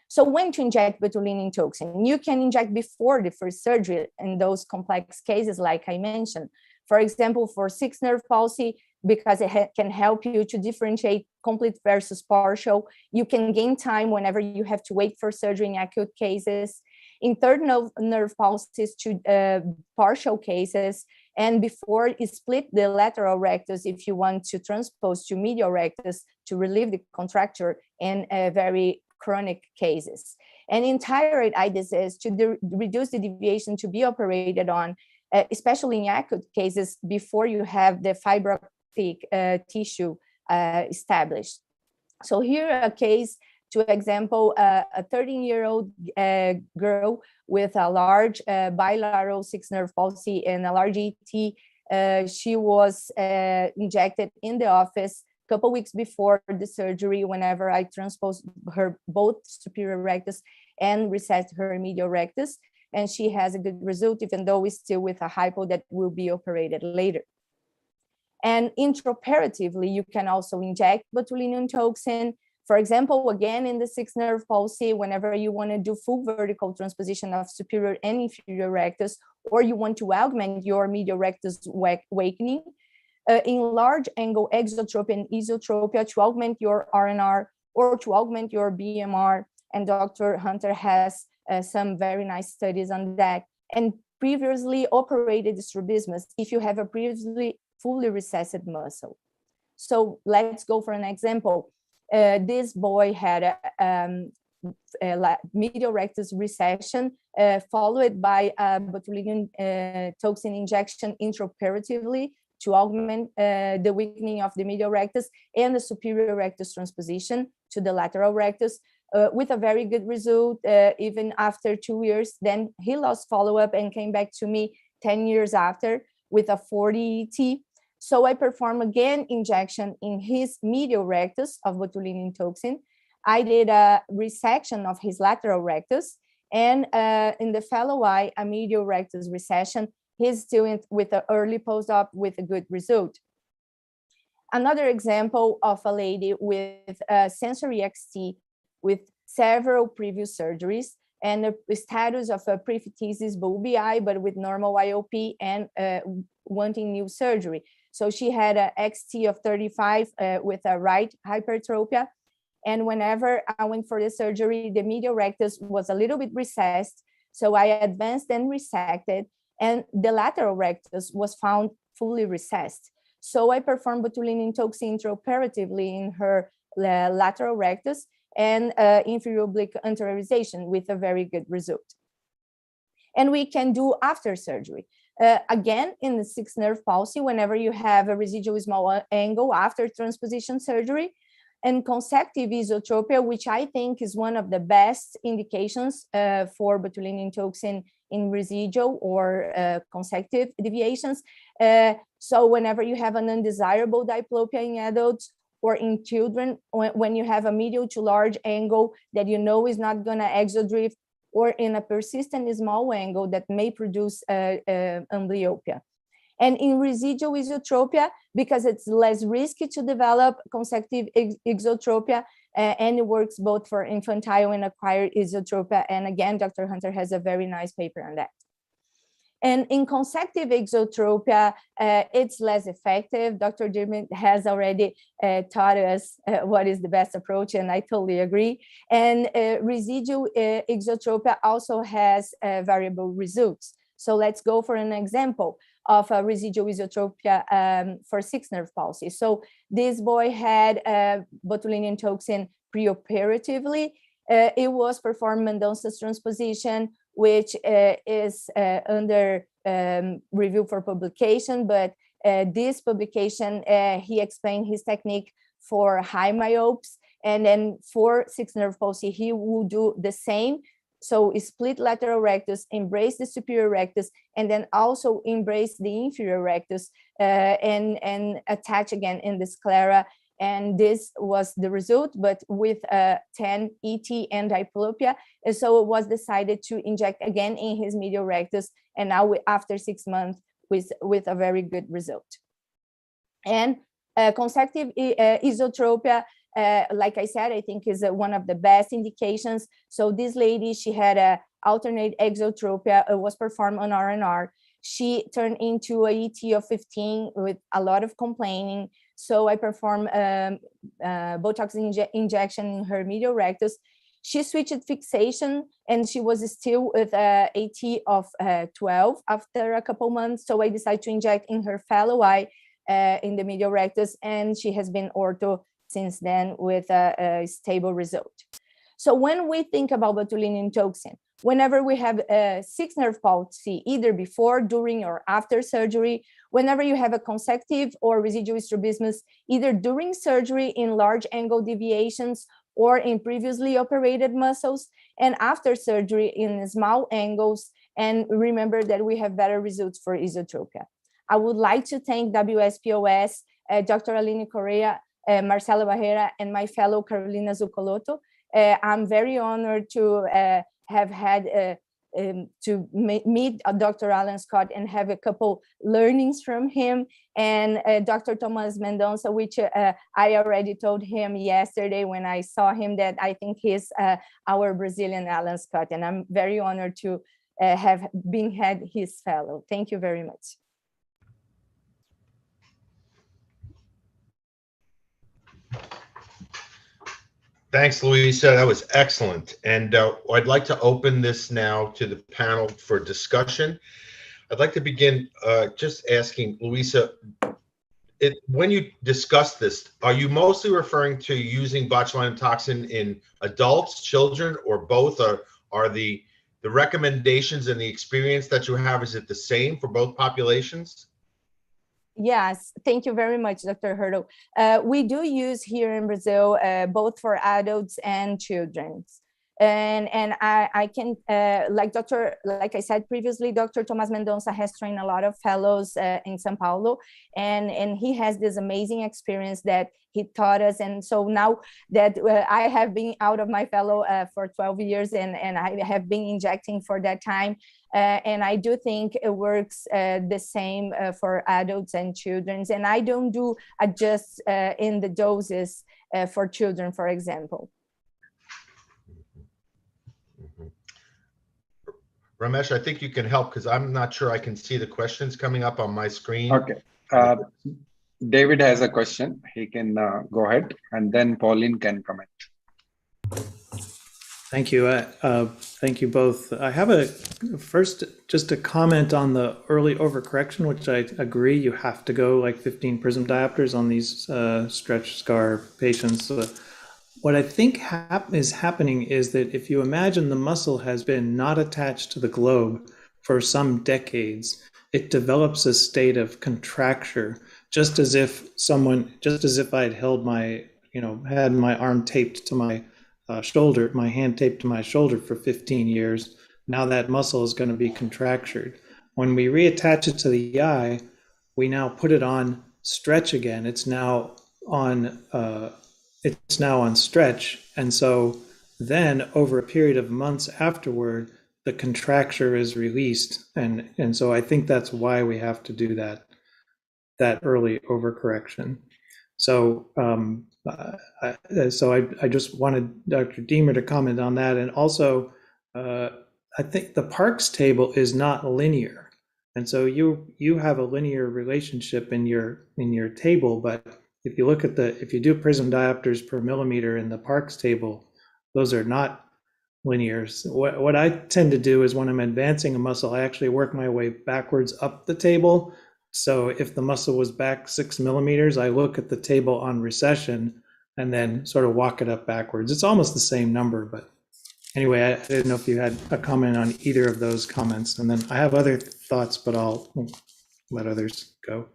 So when to inject botulinum toxin? You can inject before the first surgery in those complex cases, like I mentioned. For example, for 6 nerve palsy, because it can help you to differentiate complete versus partial. You can gain time whenever you have to wait for surgery in acute cases. In 3rd nerve palsies to partial cases, and before you split the lateral rectus if you want to transpose to medial rectus to relieve the contracture in very chronic cases. And in thyroid eye disease, to reduce the deviation to be operated on, especially in acute cases before you have the fibrotic tissue established. So here a case, to example, a 13-year-old girl with a large bilateral 6 nerve palsy and a large ET. She was injected in the office a couple weeks before the surgery, whenever I transposed her both superior rectus and recessed her medial rectus. And she has a good result, even though we're still with a hypo that will be operated later. And intraoperatively, you can also inject botulinum toxin. For example, again, in the 6 nerve palsy, whenever you want to do full vertical transposition of superior and inferior rectus, or you want to augment your medial rectus awakening, in large angle exotropia and esotropia to augment your RNR or to augment your BMR. And Dr. Hunter has some very nice studies on that. And previously operated strabismus if you have a previously fully recessed muscle. So let's go for an example. This boy had a medial rectus recession followed by botulinum toxin injection intraoperatively to augment the weakening of the medial rectus and the superior rectus transposition to the lateral rectus with a very good result, even after 2 years. Then he lost follow-up and came back to me 10 years after with a 40 ET. So I performed again injection in his medial rectus of botulinum toxin. I did a resection of his lateral rectus, and in the fellow eye, a medial rectus recession. He's doing with an early post-op with a good result. Another example of a lady with sensory XT with several previous surgeries and a status of a prephytesis bulbi, but with normal IOP and wanting new surgery. So she had an XT of 35 with a right hypertropia. And whenever I went for the surgery, the medial rectus was a little bit recessed. So I advanced and resected, and the lateral rectus was found fully recessed. So I performed botulinum toxin intraoperatively in her lateral rectus and inferior oblique anteriorization with a very good result. And we can do after surgery. Again, in the 6 nerve palsy, whenever you have a residual small angle after transposition surgery, and consecutive esotropia, which I think is one of the best indications for botulinum toxin in residual or consecutive deviations. So whenever you have an undesirable diplopia in adults, or in children when you have a medial to large angle that you know is not going to exodrift, or in a persistent small angle that may produce amblyopia. And in residual esotropia, because it's less risky to develop consecutive exotropia, and it works both for infantile and acquired esotropia. And again, Dr. Hunter has a very nice paper on that. And in consecutive exotropia, it's less effective. Dr. Dirmit has already taught us what is the best approach, and I totally agree. And residual exotropia also has variable results. So let's go for an example of a residual esotropia for sixth nerve palsy. So this boy had botulinum toxin preoperatively. It was performed Mendonca's transposition, which is under review for publication, but this publication, he explained his technique for high myopes, and then for sixth nerve palsy, he will do the same. So split lateral rectus, embrace the superior rectus, and then also embrace the inferior rectus and attach again in the sclera. And this was the result, but with 10 ET and diplopia. And so it was decided to inject again in his medial rectus, and now after 6 months with a very good result. And consecutive esotropia, like I said, I think is one of the best indications. So this lady, she had a alternate exotropia. It was performed on R&R. She turned into a ET of 15 with a lot of complaining. So I performed Botox injection in her medial rectus. She switched fixation, and she was still with AT of 12 after a couple months. So I decided to inject in her fellow eye in the medial rectus, and she has been ortho since then with a stable result. So when we think about botulinum toxin, whenever we have a sixth nerve palsy, either before, during, or after surgery, whenever you have a consecutive or residual strabismus, either during surgery in large angle deviations or in previously operated muscles, and after surgery in small angles, and remember that we have better results for esotropia. I would like to thank WSPOS, Dr. Aline Correa, Marcela Barrera, and my fellow Carolina Zuccoloto. I'm very honored to have had to meet Dr. Alan Scott and have a couple learnings from him, and Dr. Thomas Mendonça, which I already told him yesterday when I saw him that I think he's our Brazilian Alan Scott, and I'm very honored to have been his fellow. Thank you very much. Thanks, Luisa. That was excellent. And I'd like to open this now to the panel for discussion. I'd like to begin just asking Luisa, when you discuss this, are you mostly referring to using botulinum toxin in adults, children, or both? Are the recommendations and the experience that you have, is it the same for both populations? Yes, thank you very much, Dr. Hurdle. We do use here in Brazil, both for adults and children. And I can, like I said previously, Dr. Thomas Mendonça has trained a lot of fellows in São Paulo, and he has this amazing experience that he taught us. And so now that I have been out of my fellow for 12 years and I have been injecting for that time, and I do think it works the same for adults and children. And I don't do adjust in the doses for children, for example. Ramesh, I think you can help because I'm not sure I can see the questions coming up on my screen. Okay. David has a question. He can go ahead, and then Pauline can comment. Thank you. Thank you both. I have first just a comment on the early overcorrection, which I agree you have to go like 15 prism diopters on these stretch scar patients. What I think is happening is that if you imagine the muscle has been not attached to the globe for some decades, it develops a state of contracture, just as if I'd held my, had my arm taped to my shoulder, my hand taped to my shoulder for 15 years. Now that muscle is going to be contractured. When we reattach it to the eye, we now put it on stretch again. It's now on it's now on stretch, and so then over a period of months afterward, the contracture is released, and so I think that's why we have to do that early overcorrection. So I just wanted Dr. Deemer to comment on that, and also I think the Parks table is not linear, and so you have a linear relationship in your table, but if you look at if you do prism diopters per millimeter in the Parks table, those are not linear. So what I tend to do is when I'm advancing a muscle, I actually work my way backwards up the table. So if the muscle was back 6 millimeters, I look at the table on recession and then sort of walk it up backwards. It's almost the same number, but anyway, I didn't know if you had a comment on either of those comments. And then I have other thoughts, but I'll let others go.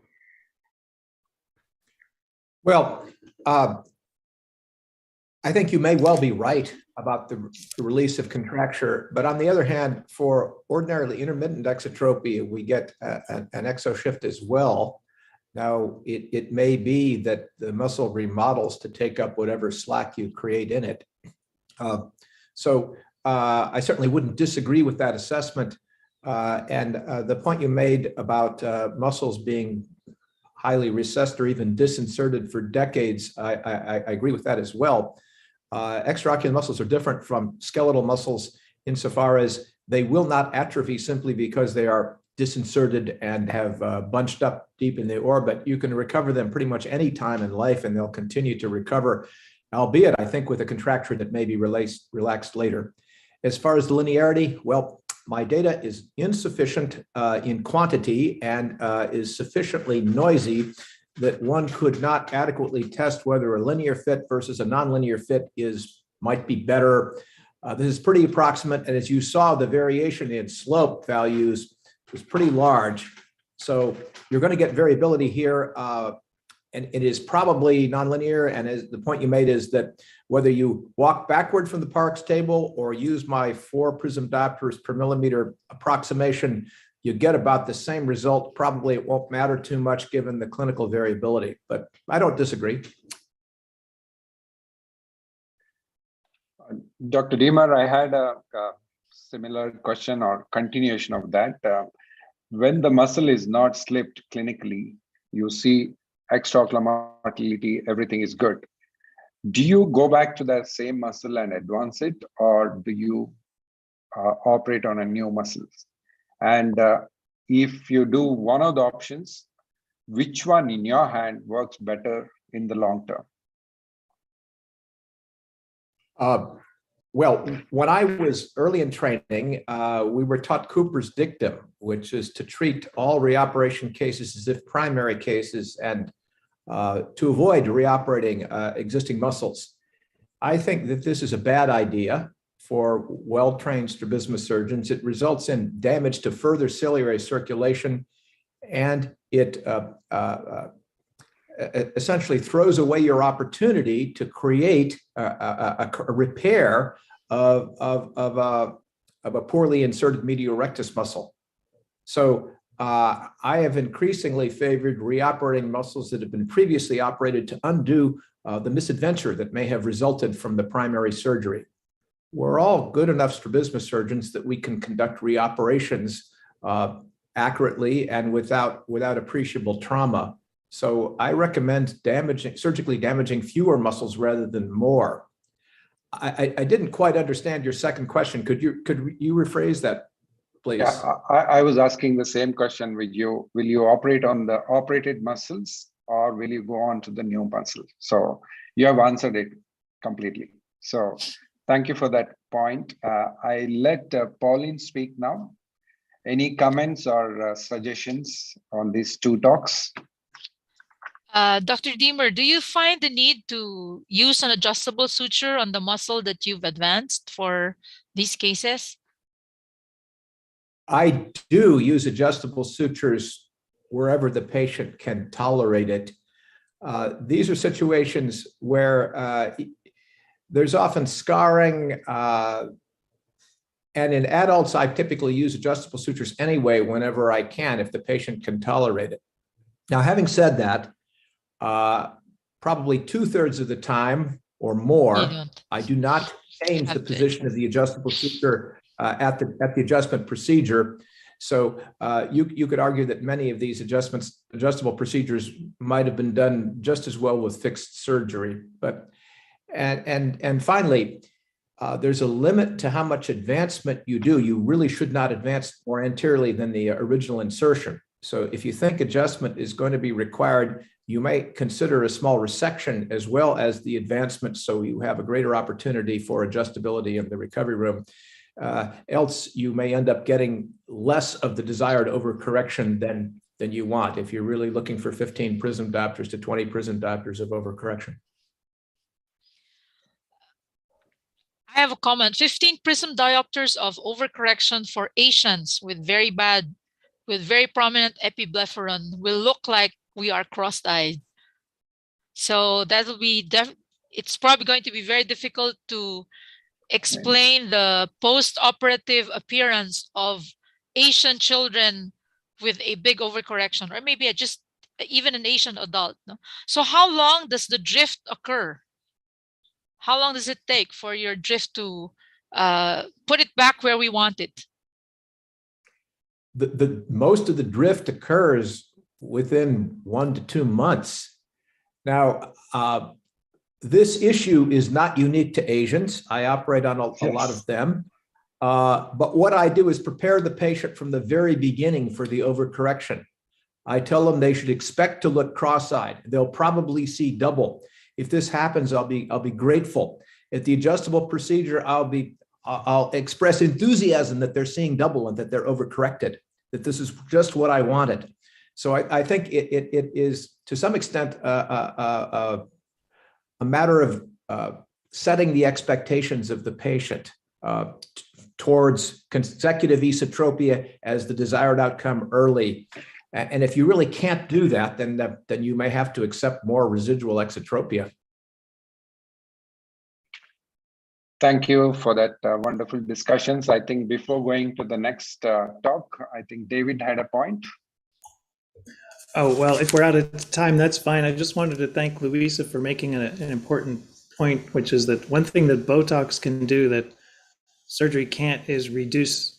Well, I think you may well be right about the release of contracture, but on the other hand, for ordinarily intermittent exotropia, we get an exoshift as well. Now, it may be that the muscle remodels to take up whatever slack you create in it. So I certainly wouldn't disagree with that assessment. And the point you made about muscles being highly recessed or even disinserted for decades, I agree with that as well. Extraocular muscles are different from skeletal muscles insofar as they will not atrophy simply because they are disinserted and have bunched up deep in the orbit. You can recover them pretty much any time in life, and they'll continue to recover, albeit, I think, with a contracture that may be relaxed later. As far as the linearity, well, my data is insufficient in quantity and is sufficiently noisy that one could not adequately test whether a linear fit versus a nonlinear fit might be better. This is pretty approximate, and as you saw, the variation in slope values was pretty large. So you're going to get variability here, and it is probably nonlinear. And as the point you made is that whether you walk backward from the Parks table or use my 4 prism diopters per millimeter approximation, you get about the same result. Probably it won't matter too much given the clinical variability, but I don't disagree. Dr. Deemer, I had a similar question or continuation of that. When the muscle is not slipped clinically, you see extraocular motility, everything is good. Do you go back to that same muscle and advance it, or do you operate on a new muscle? And if you do one of the options, which one in your hand works better in the long term? Well, when I was early in training, we were taught Cooper's dictum, which is to treat all reoperation cases as if primary cases and to avoid reoperating existing muscles. I think that this is a bad idea for well-trained strabismus surgeons. It results in damage to further ciliary circulation, and it essentially throws away your opportunity to create a repair of a poorly inserted medial rectus muscle. So I have increasingly favored reoperating muscles that have been previously operated to undo the misadventure that may have resulted from the primary surgery. We're all good enough strabismus surgeons that we can conduct reoperations accurately and without appreciable trauma. So I recommend surgically damaging fewer muscles rather than more. I didn't quite understand your second question. Could you rephrase that, please? Yeah, I was asking the same question with you. Will you operate on the operated muscles, or will you go on to the new muscle? So you have answered it completely. So thank you for that point. I let Pauline speak now. Any comments or suggestions on these 2 talks? Dr. Deemer, do you find the need to use an adjustable suture on the muscle that you've advanced for these cases? I do use adjustable sutures wherever the patient can tolerate it. These are situations where there's often scarring, and in adults, I typically use adjustable sutures anyway whenever I can if the patient can tolerate it. Now, having said that, probably 2/3 of the time or You more, don't I do not change the have to. position of the adjustable suture at the adjustment procedure. So you could argue that many of these adjustable procedures might have been done just as well with fixed surgery. But and finally, there's a limit to how much advancement you do. You really should not advance more anteriorly than the original insertion. So if you think adjustment is going to be required, you may consider a small resection as well as the advancement, so you have a greater opportunity for adjustability in the recovery room. Else you may end up getting less of the desired overcorrection than you want if you're really looking for 15 prism diopters to 20 prism diopters of overcorrection. I have a comment. 15 prism diopters of overcorrection for Asians with very prominent epiblepharon will look like we are cross-eyed. So that'll be, it's probably going to be very difficult to explain the post-operative appearance of Asian children with a big overcorrection, or maybe just even an Asian adult. No? So how long does the drift occur? How long does it take for your drift to put it back where we want it? The most of the drift occurs within 1 to 2 months. Now, this issue is not unique to Asians. I operate on a lot of them. But what I do is prepare the patient from the very beginning for the overcorrection. I tell them they should expect to look cross-eyed. They'll probably see double. If this happens, I'll be grateful. At the adjustable procedure, I'll express enthusiasm that they're seeing double and that they're overcorrected, that this is just what I wanted. So I think it is to some extent a matter of setting the expectations of the patient towards consecutive esotropia as the desired outcome early. And if you really can't do that, then you may have to accept more residual exotropia. Thank you for that wonderful discussions. I think before going to the next talk, I think David had a point. Oh, well, if we're out of time, that's fine. I just wanted to thank Luisa for making an important point, which is that one thing that Botox can do that surgery can't is reduce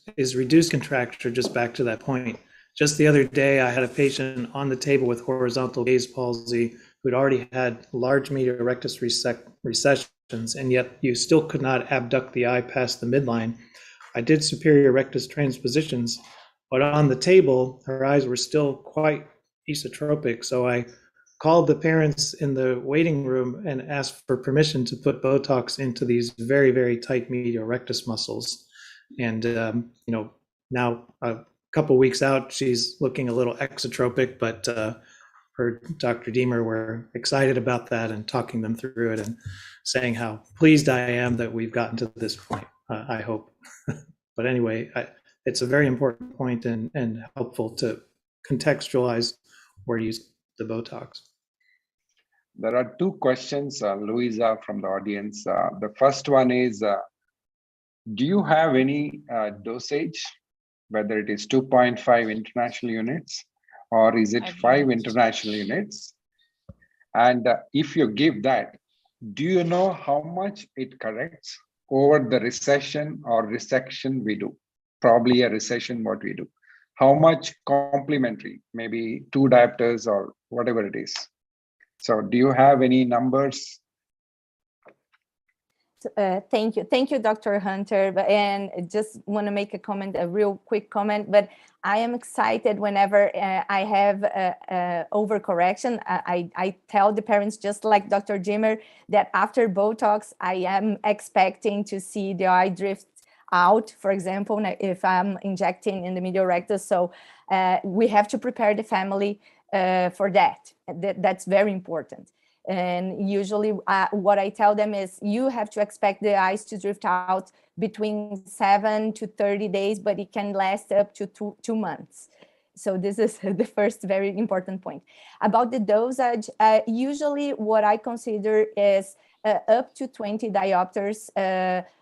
contracture, just back to that point. Just the other day, I had a patient on the table with horizontal gaze palsy who'd already had large medial rectus recessions, and yet you still could not abduct the eye past the midline. I did superior rectus transpositions, but on the table, her eyes were still quite esotropic. So I called the parents in the waiting room and asked for permission to put Botox into these very, very tight medial rectus muscles. And, now a couple weeks out, she's looking a little exotropic, but her Dr. Deemer were excited about that and talking them through it and saying how pleased I am that we've gotten to this point, I hope. But anyway, it's a very important point and helpful to contextualize where to use the Botox. There are two questions, Louisa, from the audience. The first one is, do you have any dosage, whether it is 2.5 international units or is it 5 international units? And if you give that, do you know how much it corrects over the recession or resection we do? Probably a recession what we do. How much complementary, maybe 2 diopters or whatever it is. So do you have any numbers? Thank you, Dr. Hunter. And just want to make a real quick comment, but I am excited whenever I have overcorrection. I tell the parents, just like Dr. Jimmer, that after Botox, I am expecting to see the eye drift out, for example, if I'm injecting in the medial rectus. So we have to prepare the family for that. That's very important. And usually what I tell them is you have to expect the eyes to drift out between 7 to 30 days, but it can last up to 2 months. So this is the first very important point. About the dosage, usually what I consider is up to 20 diopters.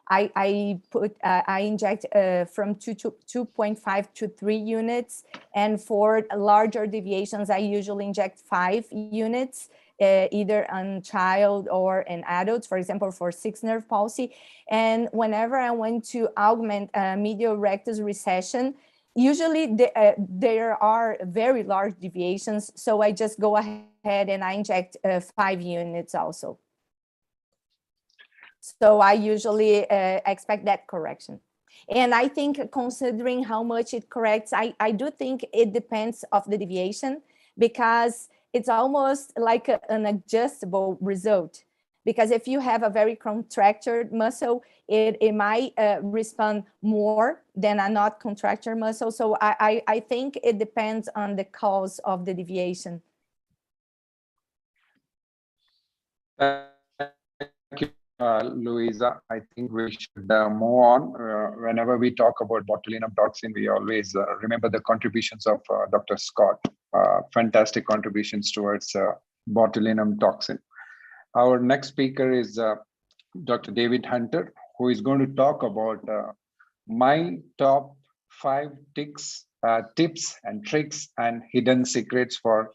I inject from 2.5 to 3 units. And for larger deviations, I usually inject 5 units. either on child or in adults, for example, for 6 nerve palsy. And whenever I want to augment medial rectus recession, usually there are very large deviations. So I just go ahead and I inject 5 units also. So I usually expect that correction. And I think considering how much it corrects, I do think it depends of the deviation, because it's almost like an adjustable result. Because if you have a very contractured muscle, it might respond more than a not contractured muscle. So I think it depends on the cause of the deviation. Thank you, Louisa. I think we should move on. Whenever we talk about botulinum toxin, we always remember the contributions of Dr. Scott. Fantastic contributions towards botulinum toxin. Our next speaker is Dr. David Hunter, who is going to talk about my top 5 tips and tricks and hidden secrets for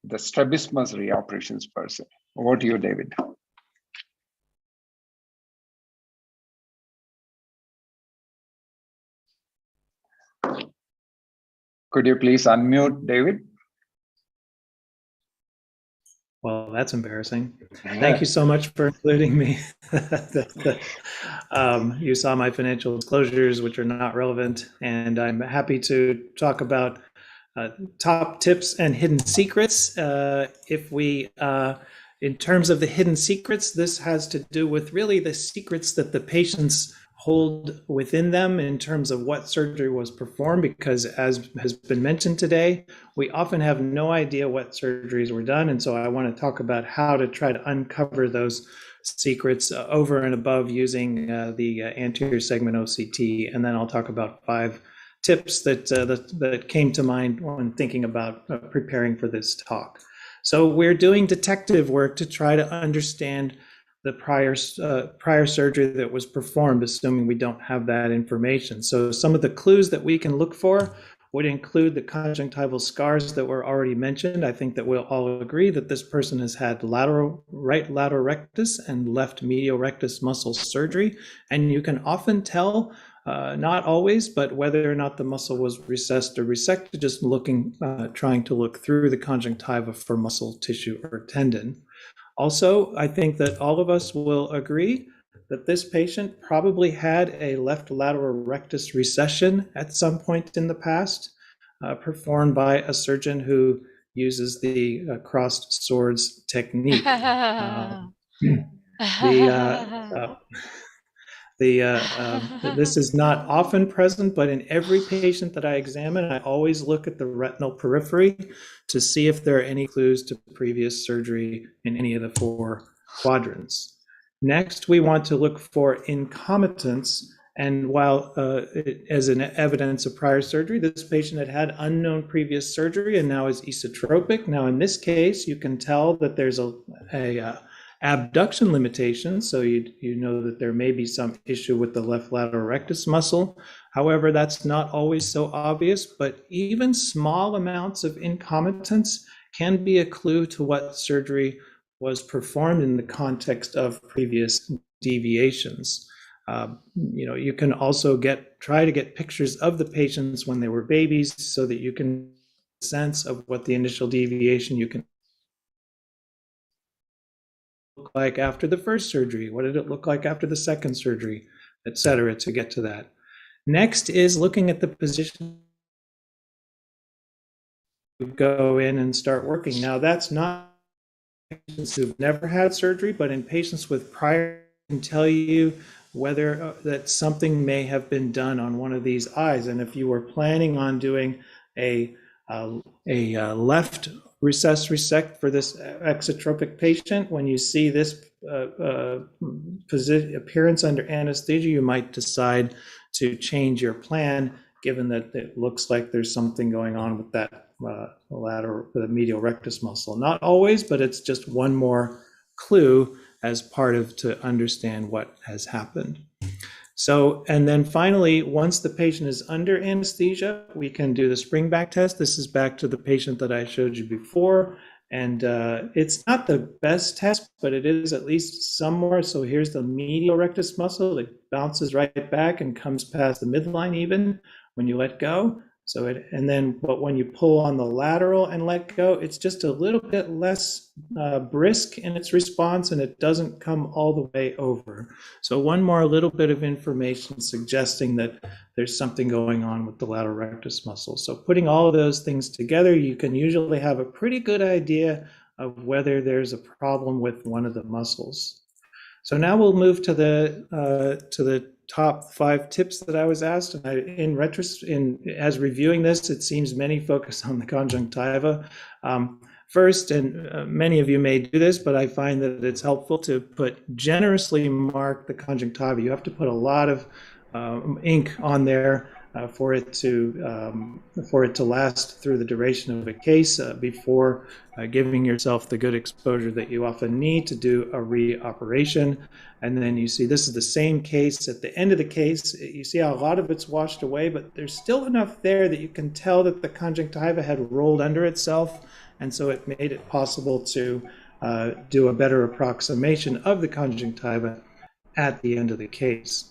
the strabismus reoperations person. Over to you, David. Could you please unmute, David? Well, that's embarrassing. Thank you so much for including me. You saw my financial disclosures, which are not relevant, and I'm happy to talk about top tips and hidden secrets. In terms of the hidden secrets, this has to do with really the secrets that the patients hold within them in terms of what surgery was performed, because as has been mentioned today, we often have no idea what surgeries were done. And so I want to talk about how to try to uncover those secrets over and above using the anterior segment OCT. And then I'll talk about 5 tips that came to mind when thinking about preparing for this talk. So we're doing detective work to try to understand the prior surgery that was performed, assuming we don't have that information. So some of the clues that we can look for would include the conjunctival scars that were already mentioned. I think that we'll all agree that this person has had right lateral rectus and left medial rectus muscle surgery. And you can often tell, not always, but whether or not the muscle was recessed or resected, just trying to look through the conjunctiva for muscle tissue or tendon. Also, I think that all of us will agree that this patient probably had a left lateral rectus recession at some point in the past, performed by a surgeon who uses the crossed swords technique. This is not often present, but in every patient that I examine, I always look at the retinal periphery to see if there are any clues to previous surgery in any of the 4 quadrants. Next, we want to look for incomitants. And while as an evidence of prior surgery, this patient had unknown previous surgery and now is esotropic. Now, in this case, you can tell that there's a abduction limitation, so you know that there may be some issue with the left lateral rectus muscle. However, that's not always so obvious, but even small amounts of incomitants can be a clue to what surgery was performed in the context of previous deviations. You can also try to get pictures of the patients when they were babies so that you can get a sense of what the initial deviation you can look like after the first surgery, what did it look like after the second surgery, etc., to get to that. Next is looking at the position. Go in and start working. Now, that's not patients who've never had surgery, but in patients with prior, I can tell you whether that something may have been done on one of these eyes. And if you were planning on doing a left recess resect for this exotropic patient, when you see this appearance under anesthesia, you might decide to change your plan, given that it looks like there's something going on with that the medial rectus muscle. Not always, but it's just one more clue as part of to understand what has happened. So, and then finally, once the patient is under anesthesia, we can do the spring back test. This is back to the patient that I showed you before. And it's not the best test, but it is at least somewhere. So here's the medial rectus muscle. It bounces right back and comes past the midline even when you let go. So but when you pull on the lateral and let go, it's just a little bit less brisk in its response, and it doesn't come all the way over. So one more little bit of information suggesting that there's something going on with the lateral rectus muscle. So putting all of those things together, you can usually have a pretty good idea of whether there's a problem with one of the muscles. So now we'll move to the top 5 tips that I was asked. And as reviewing this, it seems many focus on the conjunctiva first, and many of you may do this, but I find that it's helpful to generously mark the conjunctiva. You have to put a lot of ink on there for it to last through the duration of a case before giving yourself the good exposure that you often need to do a re-operation. And then you see this is the same case. At the end of the case, you see how a lot of it's washed away, but there's still enough there that you can tell that the conjunctiva had rolled under itself, and so it made it possible to do a better approximation of the conjunctiva at the end of the case.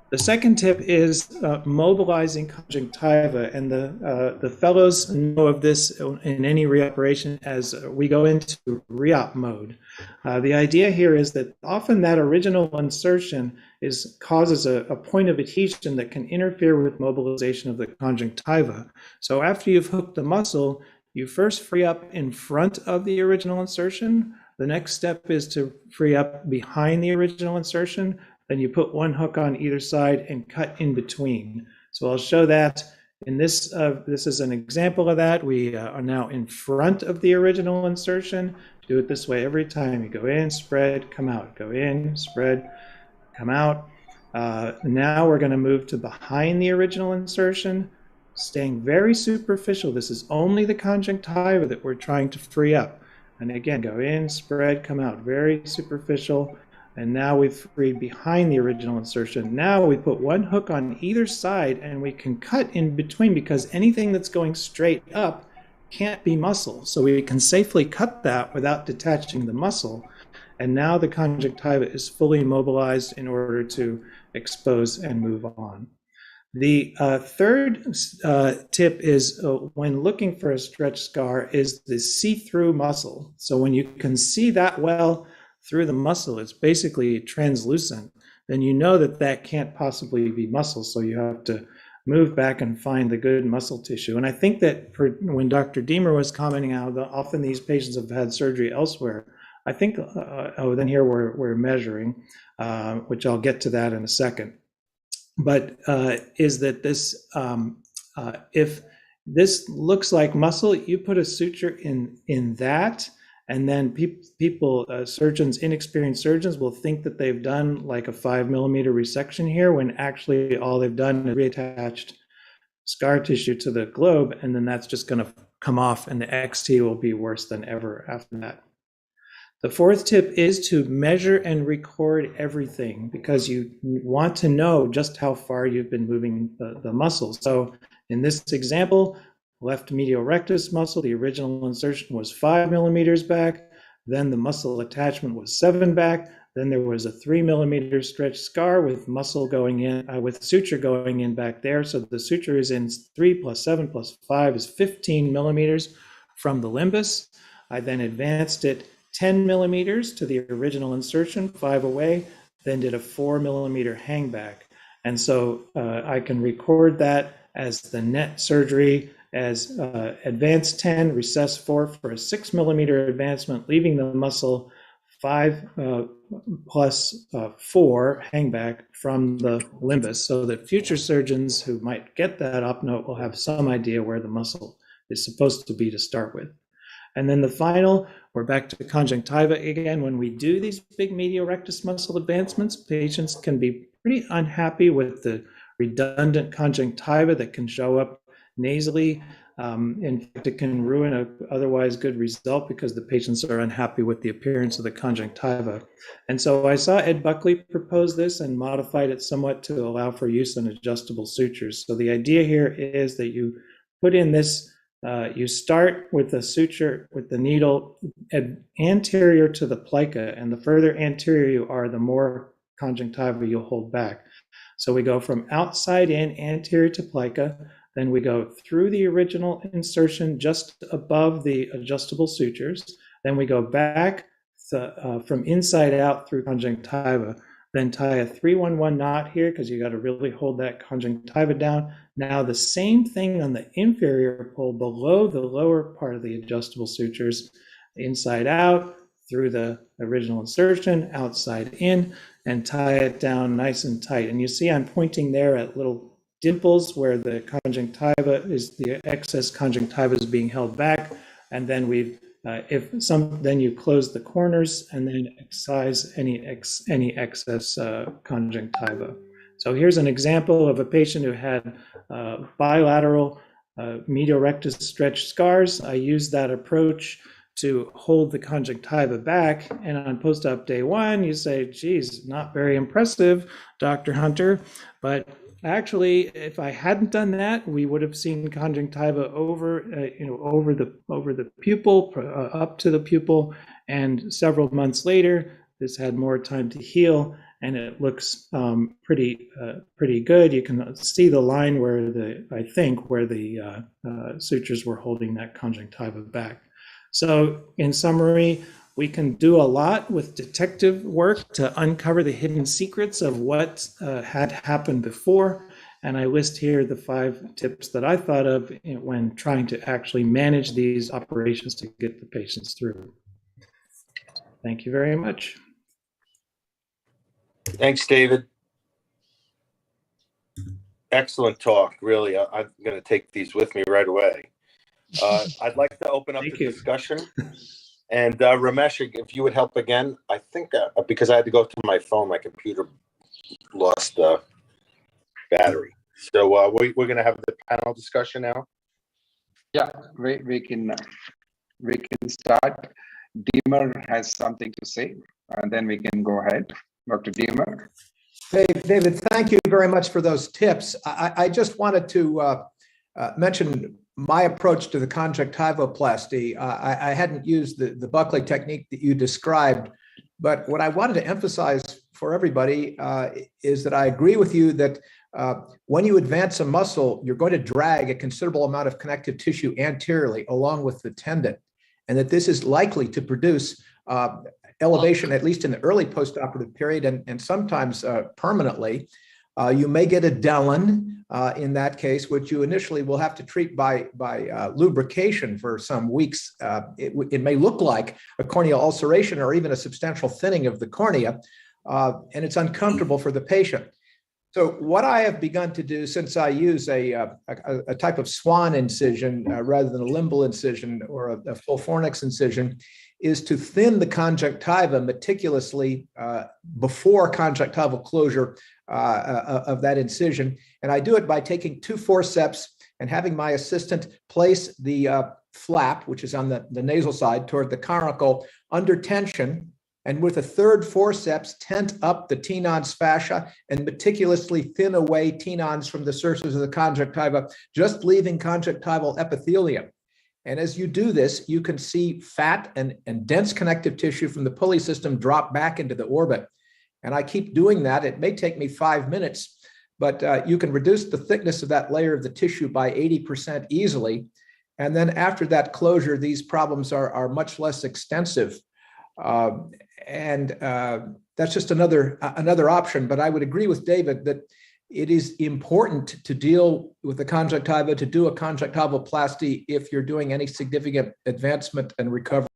The second tip is mobilizing conjunctiva, and the fellows know of this in any reoperation as we go into reop mode. The idea here is that often that original insertion causes a point of adhesion that can interfere with mobilization of the conjunctiva. So after you've hooked the muscle, you first free up in front of the original insertion. The next step is to free up behind the original insertion. Then you put one hook on either side and cut in between. So I'll show that in this. This is an example of that. We are now in front of the original insertion. Do it this way every time. You go in, spread, come out. Go in, spread, come out. Now we're going to move to behind the original insertion, staying very superficial. This is only the conjunctiva that we're trying to free up. And again, go in, spread, come out. Very superficial. And now we've freed behind the original insertion. Now we put one hook on either side and we can cut in between, because anything that's going straight up can't be muscle. So we can safely cut that without detaching the muscle. And now the conjunctiva is fully mobilized in order to expose and move on. The third tip is when looking for a stretch scar is the see-through muscle. So when you can see that well through the muscle, it's basically translucent, then you know that that can't possibly be muscle. So you have to move back and find the good muscle tissue. And I think that when Dr. Deemer was commenting how often these patients have had surgery elsewhere, I think, then here we're measuring, which I'll get to that in a second. But is that this, if this looks like muscle, you put a suture in that, and then surgeons, inexperienced surgeons will think that they've done like a 5 millimeter resection here, when actually all they've done is reattached scar tissue to the globe, and then that's just going to come off, and the XT will be worse than ever after that. The fourth tip is to measure and record everything, because you want to know just how far you've been moving the muscle. So in this example, left medial rectus muscle, the original insertion was 5 millimeters back, then the muscle attachment was 7 back, then there was a 3 millimeter stretch scar with muscle going in, with suture going in back there. So the suture is in 3 plus 7 plus 5 is 15 millimeters from the limbus. I then advanced it 10 millimeters to the original insertion, 5 away, then did a 4 millimeter hangback. And so I can record that as the net surgery as advanced 10, recess 4 for a 6 millimeter advancement, leaving the muscle 5 plus 4 hangback from the limbus, so that future surgeons who might get that op note will have some idea where the muscle is supposed to be to start with. And then the final, we're back to conjunctiva again. When we do these big medial rectus muscle advancements, patients can be pretty unhappy with the redundant conjunctiva that can show up nasally. In fact, it can ruin an otherwise good result because the patients are unhappy with the appearance of the conjunctiva. And so I saw Ed Buckley propose this and modified it somewhat to allow for use in adjustable sutures. So the idea here is that you put in this You start with the suture with the needle anterior to the plica, and the further anterior you are, the more conjunctiva you'll hold back. So we go from outside in, anterior to plica, then we go through the original insertion just above the adjustable sutures, then we go back from inside out through conjunctiva, then tie a 3-1-1 knot here because you got to really hold that conjunctiva down. Now the same thing on the inferior pole below the lower part of the adjustable sutures, inside out through the original insertion, outside in, and tie it down nice and tight. And you see I'm pointing there at little dimples where the conjunctiva is, the excess conjunctiva is being held back. And then then you close the corners and then excise any excess conjunctiva. So here's an example of a patient who had bilateral medial rectus stretch scars. I used that approach to hold the conjunctiva back. And on post-op day 1, you say, geez, not very impressive, Dr. Hunter. But actually, if I hadn't done that, we would have seen conjunctiva over the pupil, up to the pupil. And several months later, this had more time to heal, and it looks pretty good. You can see the line where the sutures were holding that conjunctiva back. So in summary, we can do a lot with detective work to uncover the hidden secrets of what had happened before. And I list here the 5 tips that I thought of when trying to actually manage these operations to get the patients through. Thank you very much. Thanks, David. Excellent talk, really. I'm going to take these with me right away. I'd like to open up the discussion. And Ramesh, if you would help again, I think because I had to go to my phone, my computer lost battery. So we're going to have the panel discussion now. Yeah, we can start. Deemer has something to say, and then we can go ahead. Dr. Deemer. Hey, David, thank you very much for those tips. I just wanted to mention my approach to the conjunctivoplasty. I hadn't used the Buckley technique that you described, but what I wanted to emphasize for everybody is that I agree with you that when you advance a muscle, you're going to drag a considerable amount of connective tissue anteriorly along with the tendon, and that this is likely to produce elevation, at least in the early postoperative period, and sometimes permanently. You may get a Dellen in that case, which you initially will have to treat by lubrication for some weeks. It may look like a corneal ulceration or even a substantial thinning of the cornea, and it's uncomfortable for the patient. So what I have begun to do, since I use a type of swan incision rather than a limbal incision or a full fornix incision, is to thin the conjunctiva meticulously before conjunctival closure of that incision. And I do it by taking 2 forceps and having my assistant place the flap, which is on the nasal side, toward the caruncle under tension, and with a 3rd forceps, tent up the Tenon's fascia and meticulously thin away tenons from the surface of the conjunctiva, just leaving conjunctival epithelium. And as you do this, you can see fat and dense connective tissue from the pulley system drop back into the orbit. And I keep doing that. It may take me 5 minutes, but you can reduce the thickness of that layer of the tissue by 80% easily. And then after that closure, these problems are much less extensive. That's just another option. But I would agree with David that it is important to deal with the conjunctiva, to do a conjunctivoplasty if you're doing any significant advancement and recovery.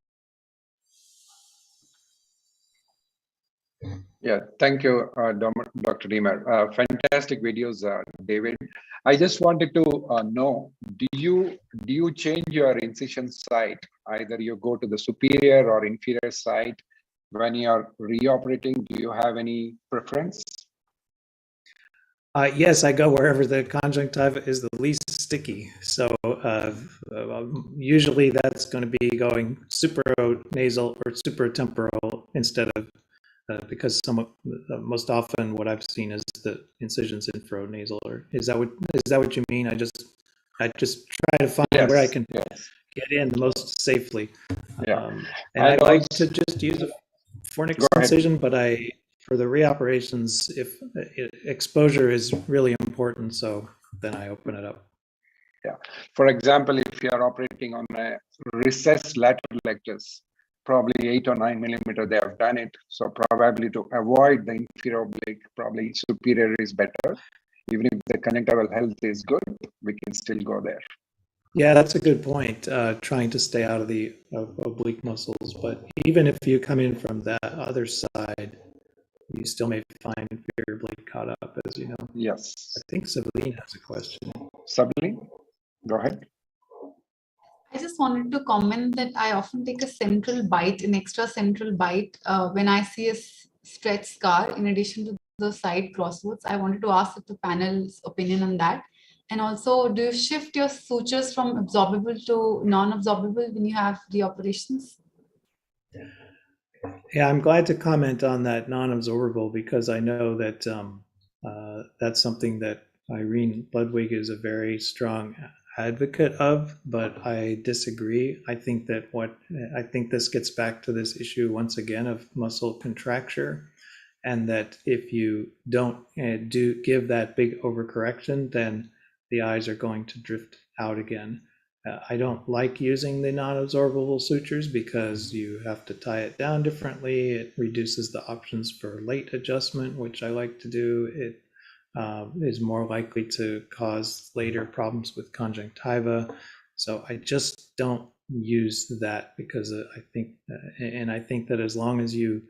Yeah, thank you, Dr. Deemer. Fantastic videos, David. I just wanted to know, do you change your incision site? Either you go to the superior or inferior site when you're reoperating. Do you have any preference? Yes, I go wherever the conjunctiva is the least sticky. So usually that's going to be going supranasal or supratemporal instead of because most often what I've seen is the incisions infranasal. Or is that what you mean? I just I just try to find where I can yes. get in the most safely. Yeah. And I And like also- to just use a fornix Go ahead. incision, but for the reoperations, if exposure is really important, so then I open it up. Yeah. For example, if you are operating on a recessed lateral lectures, probably 8 or 9 millimeter, they have done it. So probably to avoid the inferior oblique, probably superior is better. Even if the conjunctival health is good, we can still go there. Yeah, that's a good point. Trying to stay out of the oblique muscles, but even if you come in from that other side, you still may find inferior oblique caught up, as you know. Yes. I think Sabine has a question. Sabine, go ahead. I just wanted to comment that I often take a central bite, an extra central bite, when I see a stretch scar in addition to the side crossroads. I wanted to ask the panel's opinion on that. And also, do you shift your sutures from absorbable to non-absorbable when you have the operations? Yeah, I'm glad to comment on that non-absorbable because I know that that's something that Irene Ludwig is a very strong advocate of, but I disagree. I think this gets back to this issue once again of muscle contracture, and that if you don't give that big overcorrection, then the eyes are going to drift out again. I don't like using the non-absorbable sutures because you have to tie it down differently. It reduces the options for late adjustment, which I like to do. It is more likely to cause later problems with conjunctiva. So I just don't use that because I think that as long as you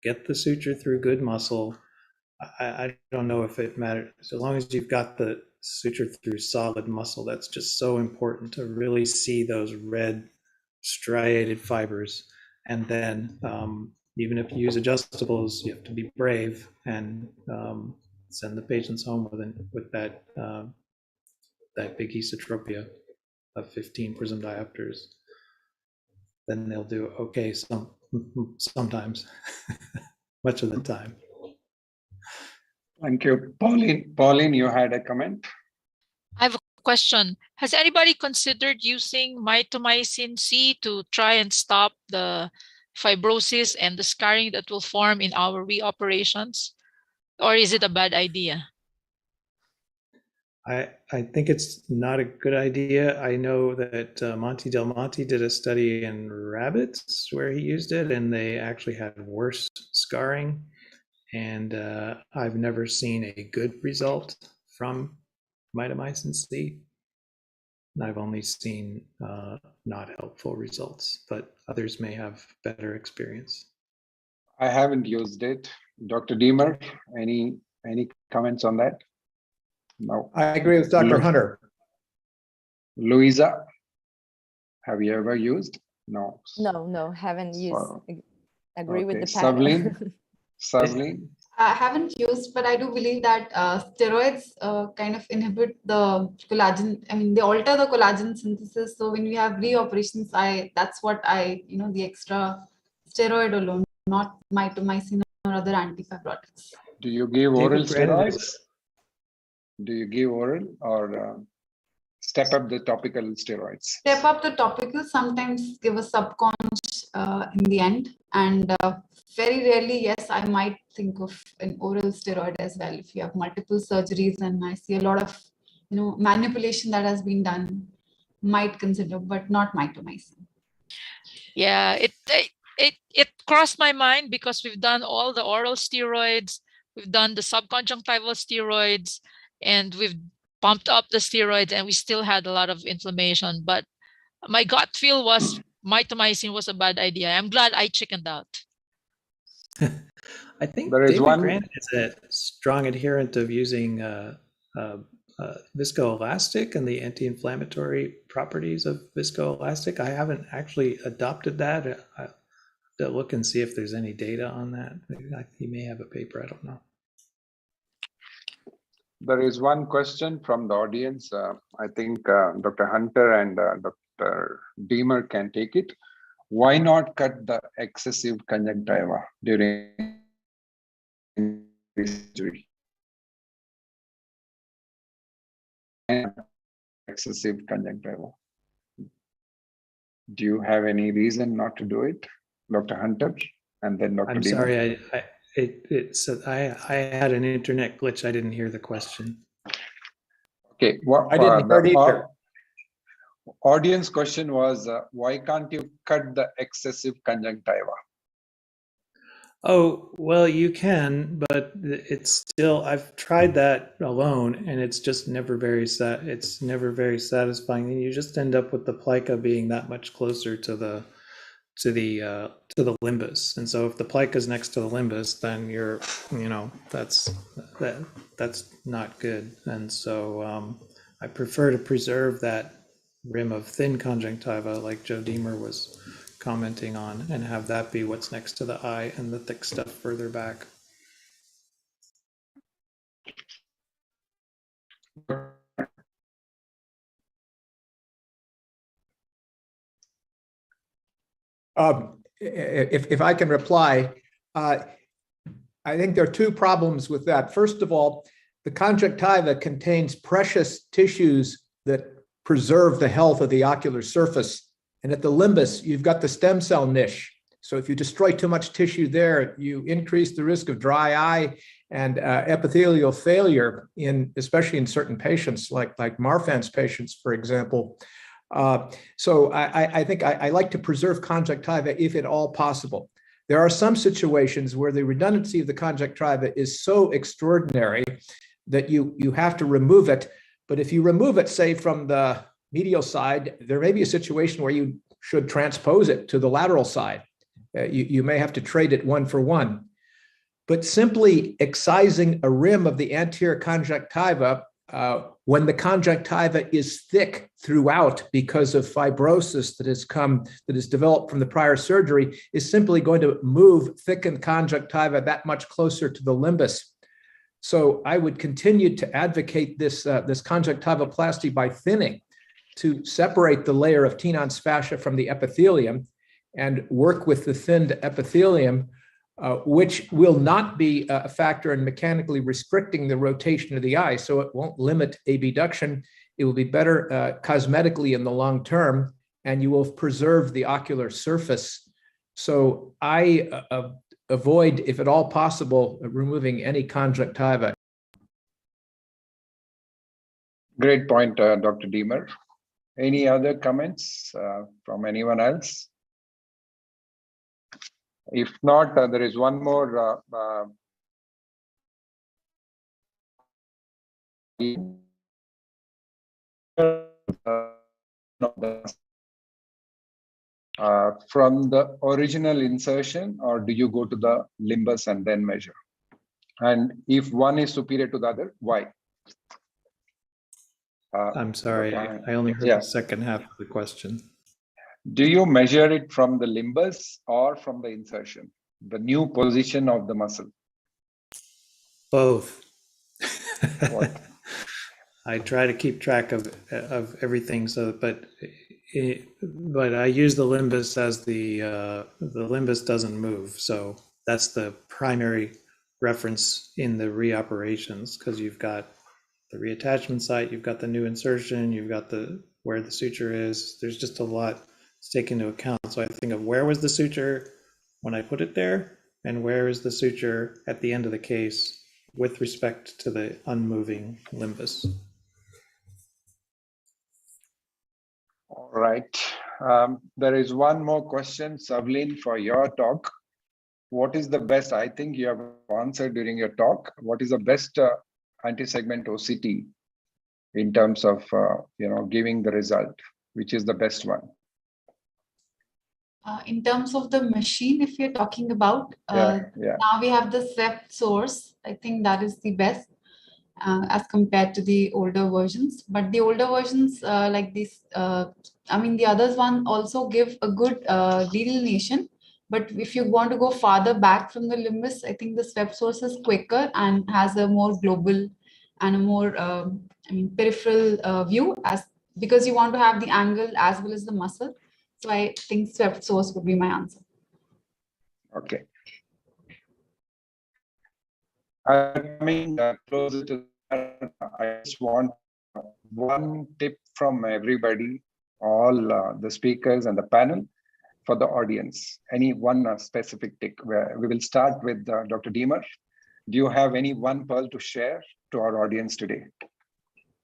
get the suture through good muscle, I don't know if it matters. So long as you've got the suture through solid muscle, that's just so important to really see those red striated fibers. And then even if you use adjustables, you have to be brave and send the patients home with that big exotropia of 15 prism diopters. Then they'll do okay sometimes, much of the time. Thank you. Pauline, you had a comment? I have a question. Has anybody considered using mitomycin C to try and stop the fibrosis and the scarring that will form in our reoperations? Or is it a bad idea? I think it's not a good idea. I know that Monte Del Monte did a study in rabbits where he used it, and they actually had worse scarring. And I've never seen a good result from mitomycin C. I've only seen not helpful results, but others may have better experience. I haven't used it. Dr. Deemer, any comments on that? No. I agree with Dr. Hunter. Louisa, have you ever used? No. No, haven't used. Agree with the panel. panel. Sableen? I haven't used, but I do believe that steroids kind of inhibit the collagen. I mean, they alter the collagen synthesis. So when we have reoperations, that's what the extra steroid alone, not mitomycin or other antifibrotics. Do you give oral steroids? Do you give oral or step up the topical steroids? Step up the topical, sometimes give a subconch in the end. And very rarely, yes, I might think of an oral steroid as well. If you have multiple surgeries and I see a lot of, manipulation that has been done, might consider, but not mitomycin. Yeah, it crossed my mind because we've done all the oral steroids, we've done the subconjunctival steroids, and we've pumped up the steroids, and we still had a lot of inflammation. But my gut feel was mitomycin was a bad idea. I'm glad I chickened out. I think there is David Grant is a strong adherent of using viscoelastic and the anti-inflammatory properties of viscoelastic. I haven't actually adopted that. I have to look and see if there's any data on that. He may have a paper, I don't know. There is one question from the audience. I think Dr. Hunter and Dr. Deemer can take it. Why not cut the excessive conjunctiva during surgery? excessive conjunctiva? Do you have any reason not to do it, Dr. Hunter, and then Dr. I'm Dima? sorry, I had an internet glitch. I didn't hear the question. Okay, what I didn't hear it either. Audience question was, why can't you cut the excessive conjunctiva? Oh, well, you can, but it's still, I've tried that alone and it's just never very satisfying. And you just end up with the plica being that much closer to the limbus. And so if the plica is next to the limbus, then that's not good. And so I prefer to preserve that rim of thin conjunctiva like Joe Deemer was commenting on, and have that be what's next to the eye and the thick stuff further back. If I can reply, I think there are two problems with that. First of all, the conjunctiva contains precious tissues that preserve the health of the ocular surface. And at the limbus, you've got the stem cell niche. So if you destroy too much tissue there, you increase the risk of dry eye and epithelial failure, especially in certain patients, like Marfan's patients, for example. So I think I like to preserve conjunctiva if at all possible. There are some situations where the redundancy of the conjunctiva is so extraordinary that you have to remove it. But if you remove it, say, from the medial side, there may be a situation where you should transpose it to the lateral side. You may have to trade it 1 for 1. But simply excising a rim of the anterior conjunctiva when the conjunctiva is thick throughout because of fibrosis that has developed from the prior surgery is simply going to move thickened conjunctiva that much closer to the limbus. So I would continue to advocate this conjunctivoplasty by thinning, to separate the layer of Tenon's fascia from the epithelium and work with the thinned epithelium, which will not be a factor in mechanically restricting the rotation of the eye. So it won't limit abduction. It will be better cosmetically in the long term, and you will preserve the ocular surface. So I avoid, if at all possible, removing any conjunctiva. Great point, Dr. Deemer. Any other comments from anyone else? If not, there is one more from the original insertion, or do you go to the limbus and then measure? And if one is superior to the other, why? I'm sorry, I only heard the second half of the question. Do you measure it from the limbus or from the insertion, the new position of the muscle? Both. What? I try to keep track of everything. So, but I use the limbus as the limbus doesn't move. So that's the primary reference in the reoperations, because you've got the reattachment site, you've got the new insertion, you've got where the suture is. There's just a lot to take into account. So I think of where was the suture when I put it there, and where is the suture at the end of the case with respect to the unmoving limbus. All right. There is one more question, Savlin, for your talk. What is the best, I think you have answered during your talk, what is the best anti-segment OCT in terms of giving the result? Which is the best one? In terms of the machine, if you're talking about, now we have the SWEP source. I think that is the best as compared to the older versions. But the older versions like this, the others one also give a good delineation. But if you want to go farther back from the limbus, I think the SWEP source is quicker and has a more global and a more peripheral view, because you want to have the angle as well as the muscle. So I think SWEP source would be my answer. Okay. Coming closer to that, I just want one tip from everybody, all the speakers and the panel for the audience. Any one specific tip? Where we will start with Dr. Deemer. Do you have any one pearl to share to our audience today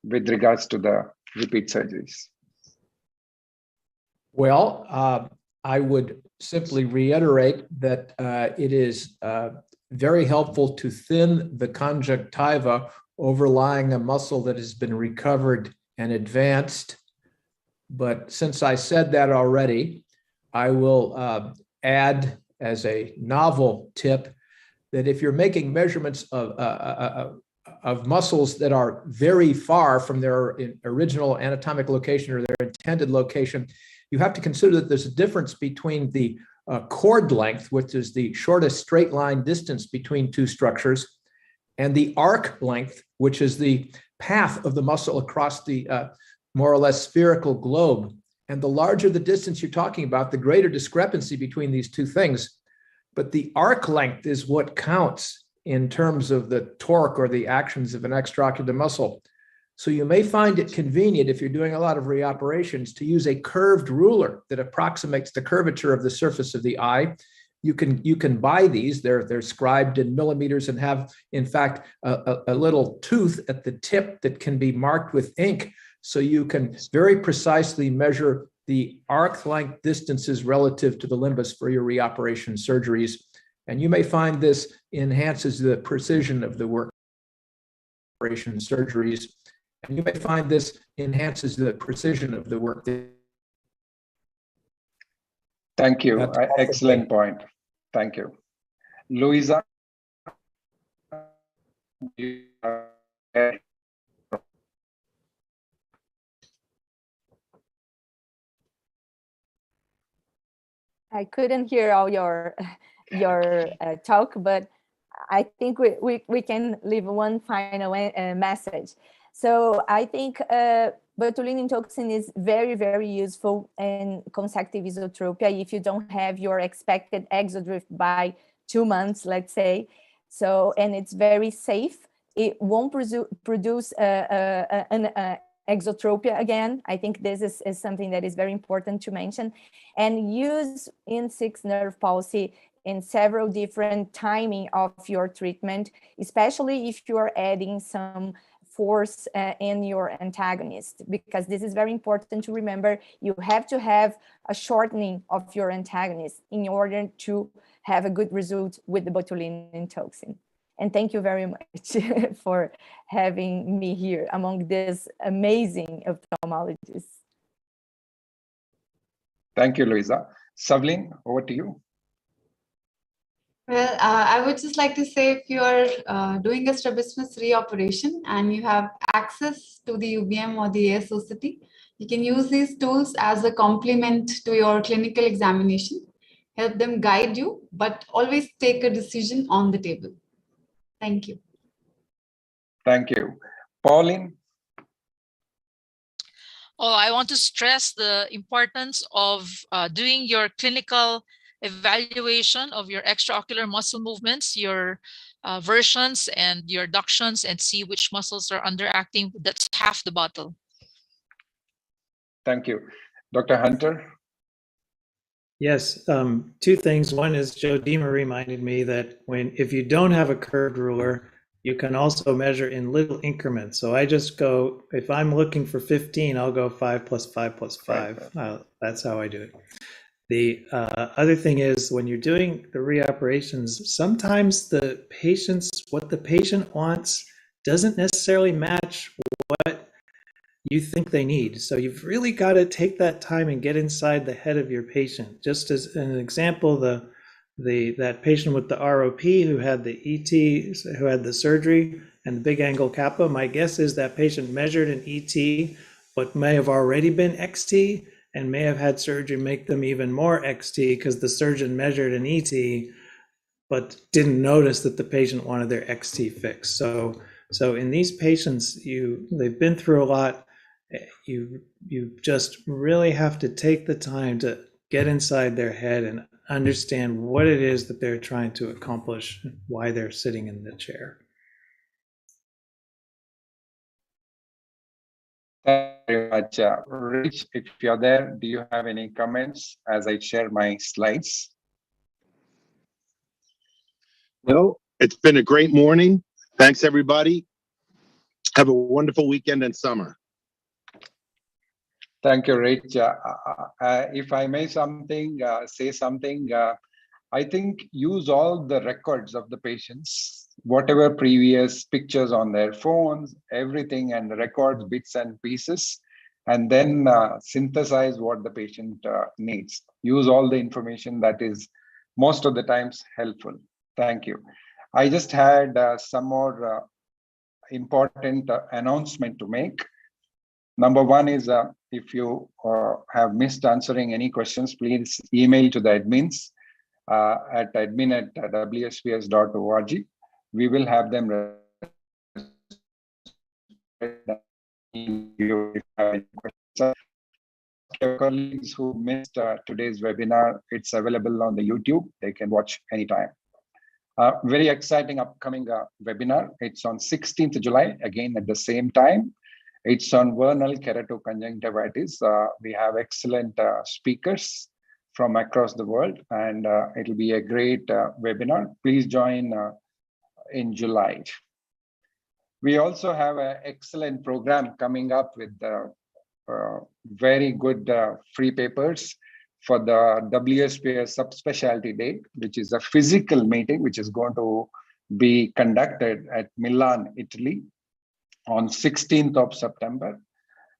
with regards to the repeat surgeries? Well, I would simply reiterate that it is very helpful to thin the conjunctiva overlying a muscle that has been recovered and advanced. But since I said that already, I will add as a novel tip that if you're making measurements of muscles that are very far from their original anatomic location or their intended location, you have to consider that there's a difference between the chord length, which is the shortest straight line distance between two structures, and the arc length, which is the path of the muscle across the more or less spherical globe. And the larger the distance you're talking about, the greater discrepancy between these two things. But the arc length is what counts in terms of the torque or the actions of an extraocular muscle. So you may find it convenient if you're doing a lot of reoperations to use a curved ruler that approximates the curvature of the surface of the eye. You can buy these. They're scribed in millimeters and have, in fact, a little tooth at the tip that can be marked with ink. So you can very precisely measure the arc length distances relative to the limbus for your reoperation surgeries. And you may find this enhances the precision of the work operation surgeries. And you may find this enhances the precision of the work. Thank you. Excellent point. Thank you. Louisa. I couldn't hear all your talk, but I think we can leave one final message. So I think botulinum toxin is very, very useful in consecutive exotropia if you don't have your expected exodrift by 2 months, let's say. So, and it's very safe. It won't produce an exotropia again. I think this is something that is very important to mention. And use in 6 nerve palsy in several different timing of your treatment, especially if you are adding some force in your antagonist, because this is very important to remember. You have to have a shortening of your antagonist in order to have a good result with the botulinum toxin. And thank you very much for having me here among these amazing ophthalmologists. Thank you, Louisa. Savlin, over to you. Well, I would just like to say, if you are doing a strabismus reoperation and you have access to the UBM or the ASOCity, you can use these tools as a complement to your clinical examination, help them guide you, but always take a decision on the table. Thank you. Thank you. Pauline? Oh, I want to stress the importance of doing your clinical evaluation of your extraocular muscle movements, your versions and your adductions, and see which muscles are underacting. That's half the battle. Thank you. Dr. Hunter? Yes, 2 things. One is Joe Deemer reminded me that if you don't have a curved ruler, you can also measure in little increments. So I just go, if I'm looking for 15, I'll go 5 plus 5 plus 5. That's how I do it. The other thing is, when you're doing the reoperations, sometimes what the patient wants doesn't necessarily match what you think they need. So you've really got to take that time and get inside the head of your patient. Just as an example, that patient with the ROP who had the ET, who had the surgery and the big angle kappa, my guess is that patient measured an ET, but may have already been XT, and may have had surgery make them even more XT because the surgeon measured an ET, but didn't notice that the patient wanted their XT fixed. So in these patients, they've been through a lot. You just really have to take the time to get inside their head and understand what it is that they're trying to accomplish, why they're sitting in the chair. very much. Rich, if you're there, do you have any comments as I share my slides? No, it's been a great morning. Thanks, everybody. Have a wonderful weekend and summer. Thank you, Rich. If I may say something, I think use all the records of the patients, whatever previous pictures on their phones, everything, and the records, bits and pieces, and then synthesize what the patient needs. Use all the information that is most of the times helpful. Thank you. I just had some more important announcement to make. Number one is if you have missed answering any questions, please email to the admins at admin@wsps.org. We will have them colleagues who missed today's webinar. It's available on the YouTube. They can watch anytime. Very exciting upcoming webinar. It's on 16th July, again at the same time. It's on vernal keratoconjunctivitis. We have excellent speakers from across the world, and it'll be a great webinar. Please join in July. We also have an excellent program coming up with very good free papers for the WSPOS Subspecialty Day, which is a physical meeting, which is going to be conducted at Milan, Italy on 16th of September.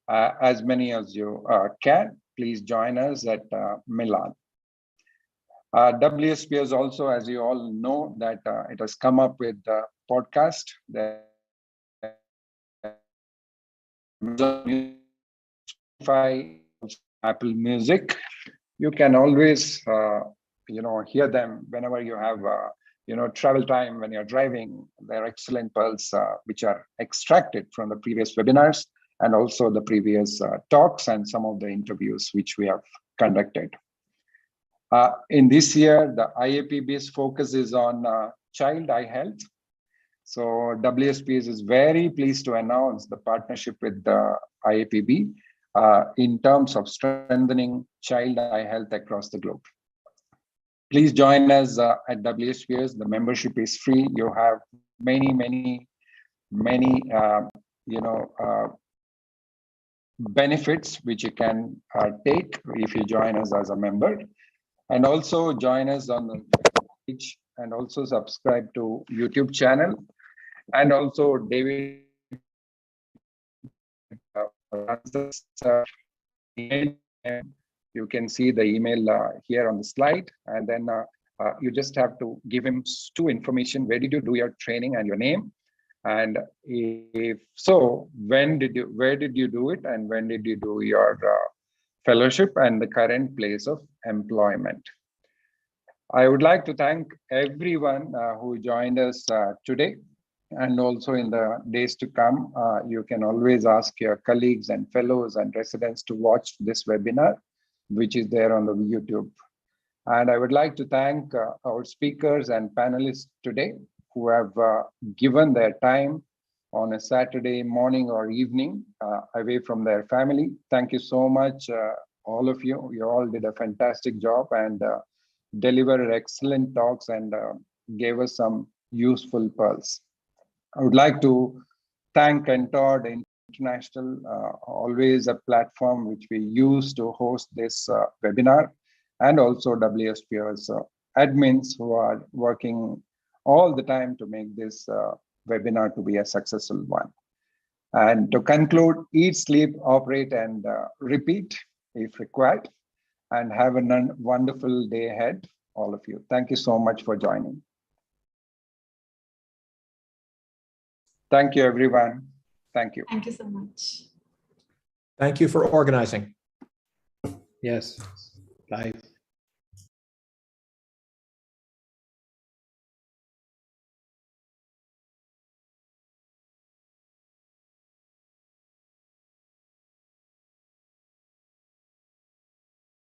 As many as you can, please join us at Milan. WSPOS also, as you all know, that it has come up with the podcast, the Apple Music. You can always, hear them whenever you have, travel time when you're driving. They're excellent pearls which are extracted from the previous webinars and also the previous talks and some of the interviews which we have conducted. In this year, the IAPB's focus is on child eye health. So WSPOS is very pleased to announce the partnership with the IAPB in terms of strengthening child eye health across the globe. Please join us at WSPOS. The membership is free. You have many benefits which you can take if you join us as a member. And also join us on the page and also subscribe to YouTube channel. And also David you can see the email here on the slide, and then you just have to give him two information: where did you do your training and your name, and if so, where did you do it, and when did you do your fellowship, and the current place of employment. I would like to thank everyone who joined us today. And also in the days to come, you can always ask your colleagues and fellows and residents to watch this webinar, which is there on the YouTube. And I would like to thank our speakers and panelists today who have given their time on a Saturday morning or evening away from their family. Thank you so much, all of you. You all did a fantastic job and delivered excellent talks and gave us some useful pearls. I would like to thank Entod International, always a platform which we use to host this webinar, and also WSPOS admins who are working all the time to make this webinar to be a successful one. And to conclude, eat, sleep, operate, and repeat if required, and have a wonderful day ahead, all of you. Thank you so much for joining. Thank you, everyone. Thank you. Thank you so much. Thank you for organizing. Yes. Bye.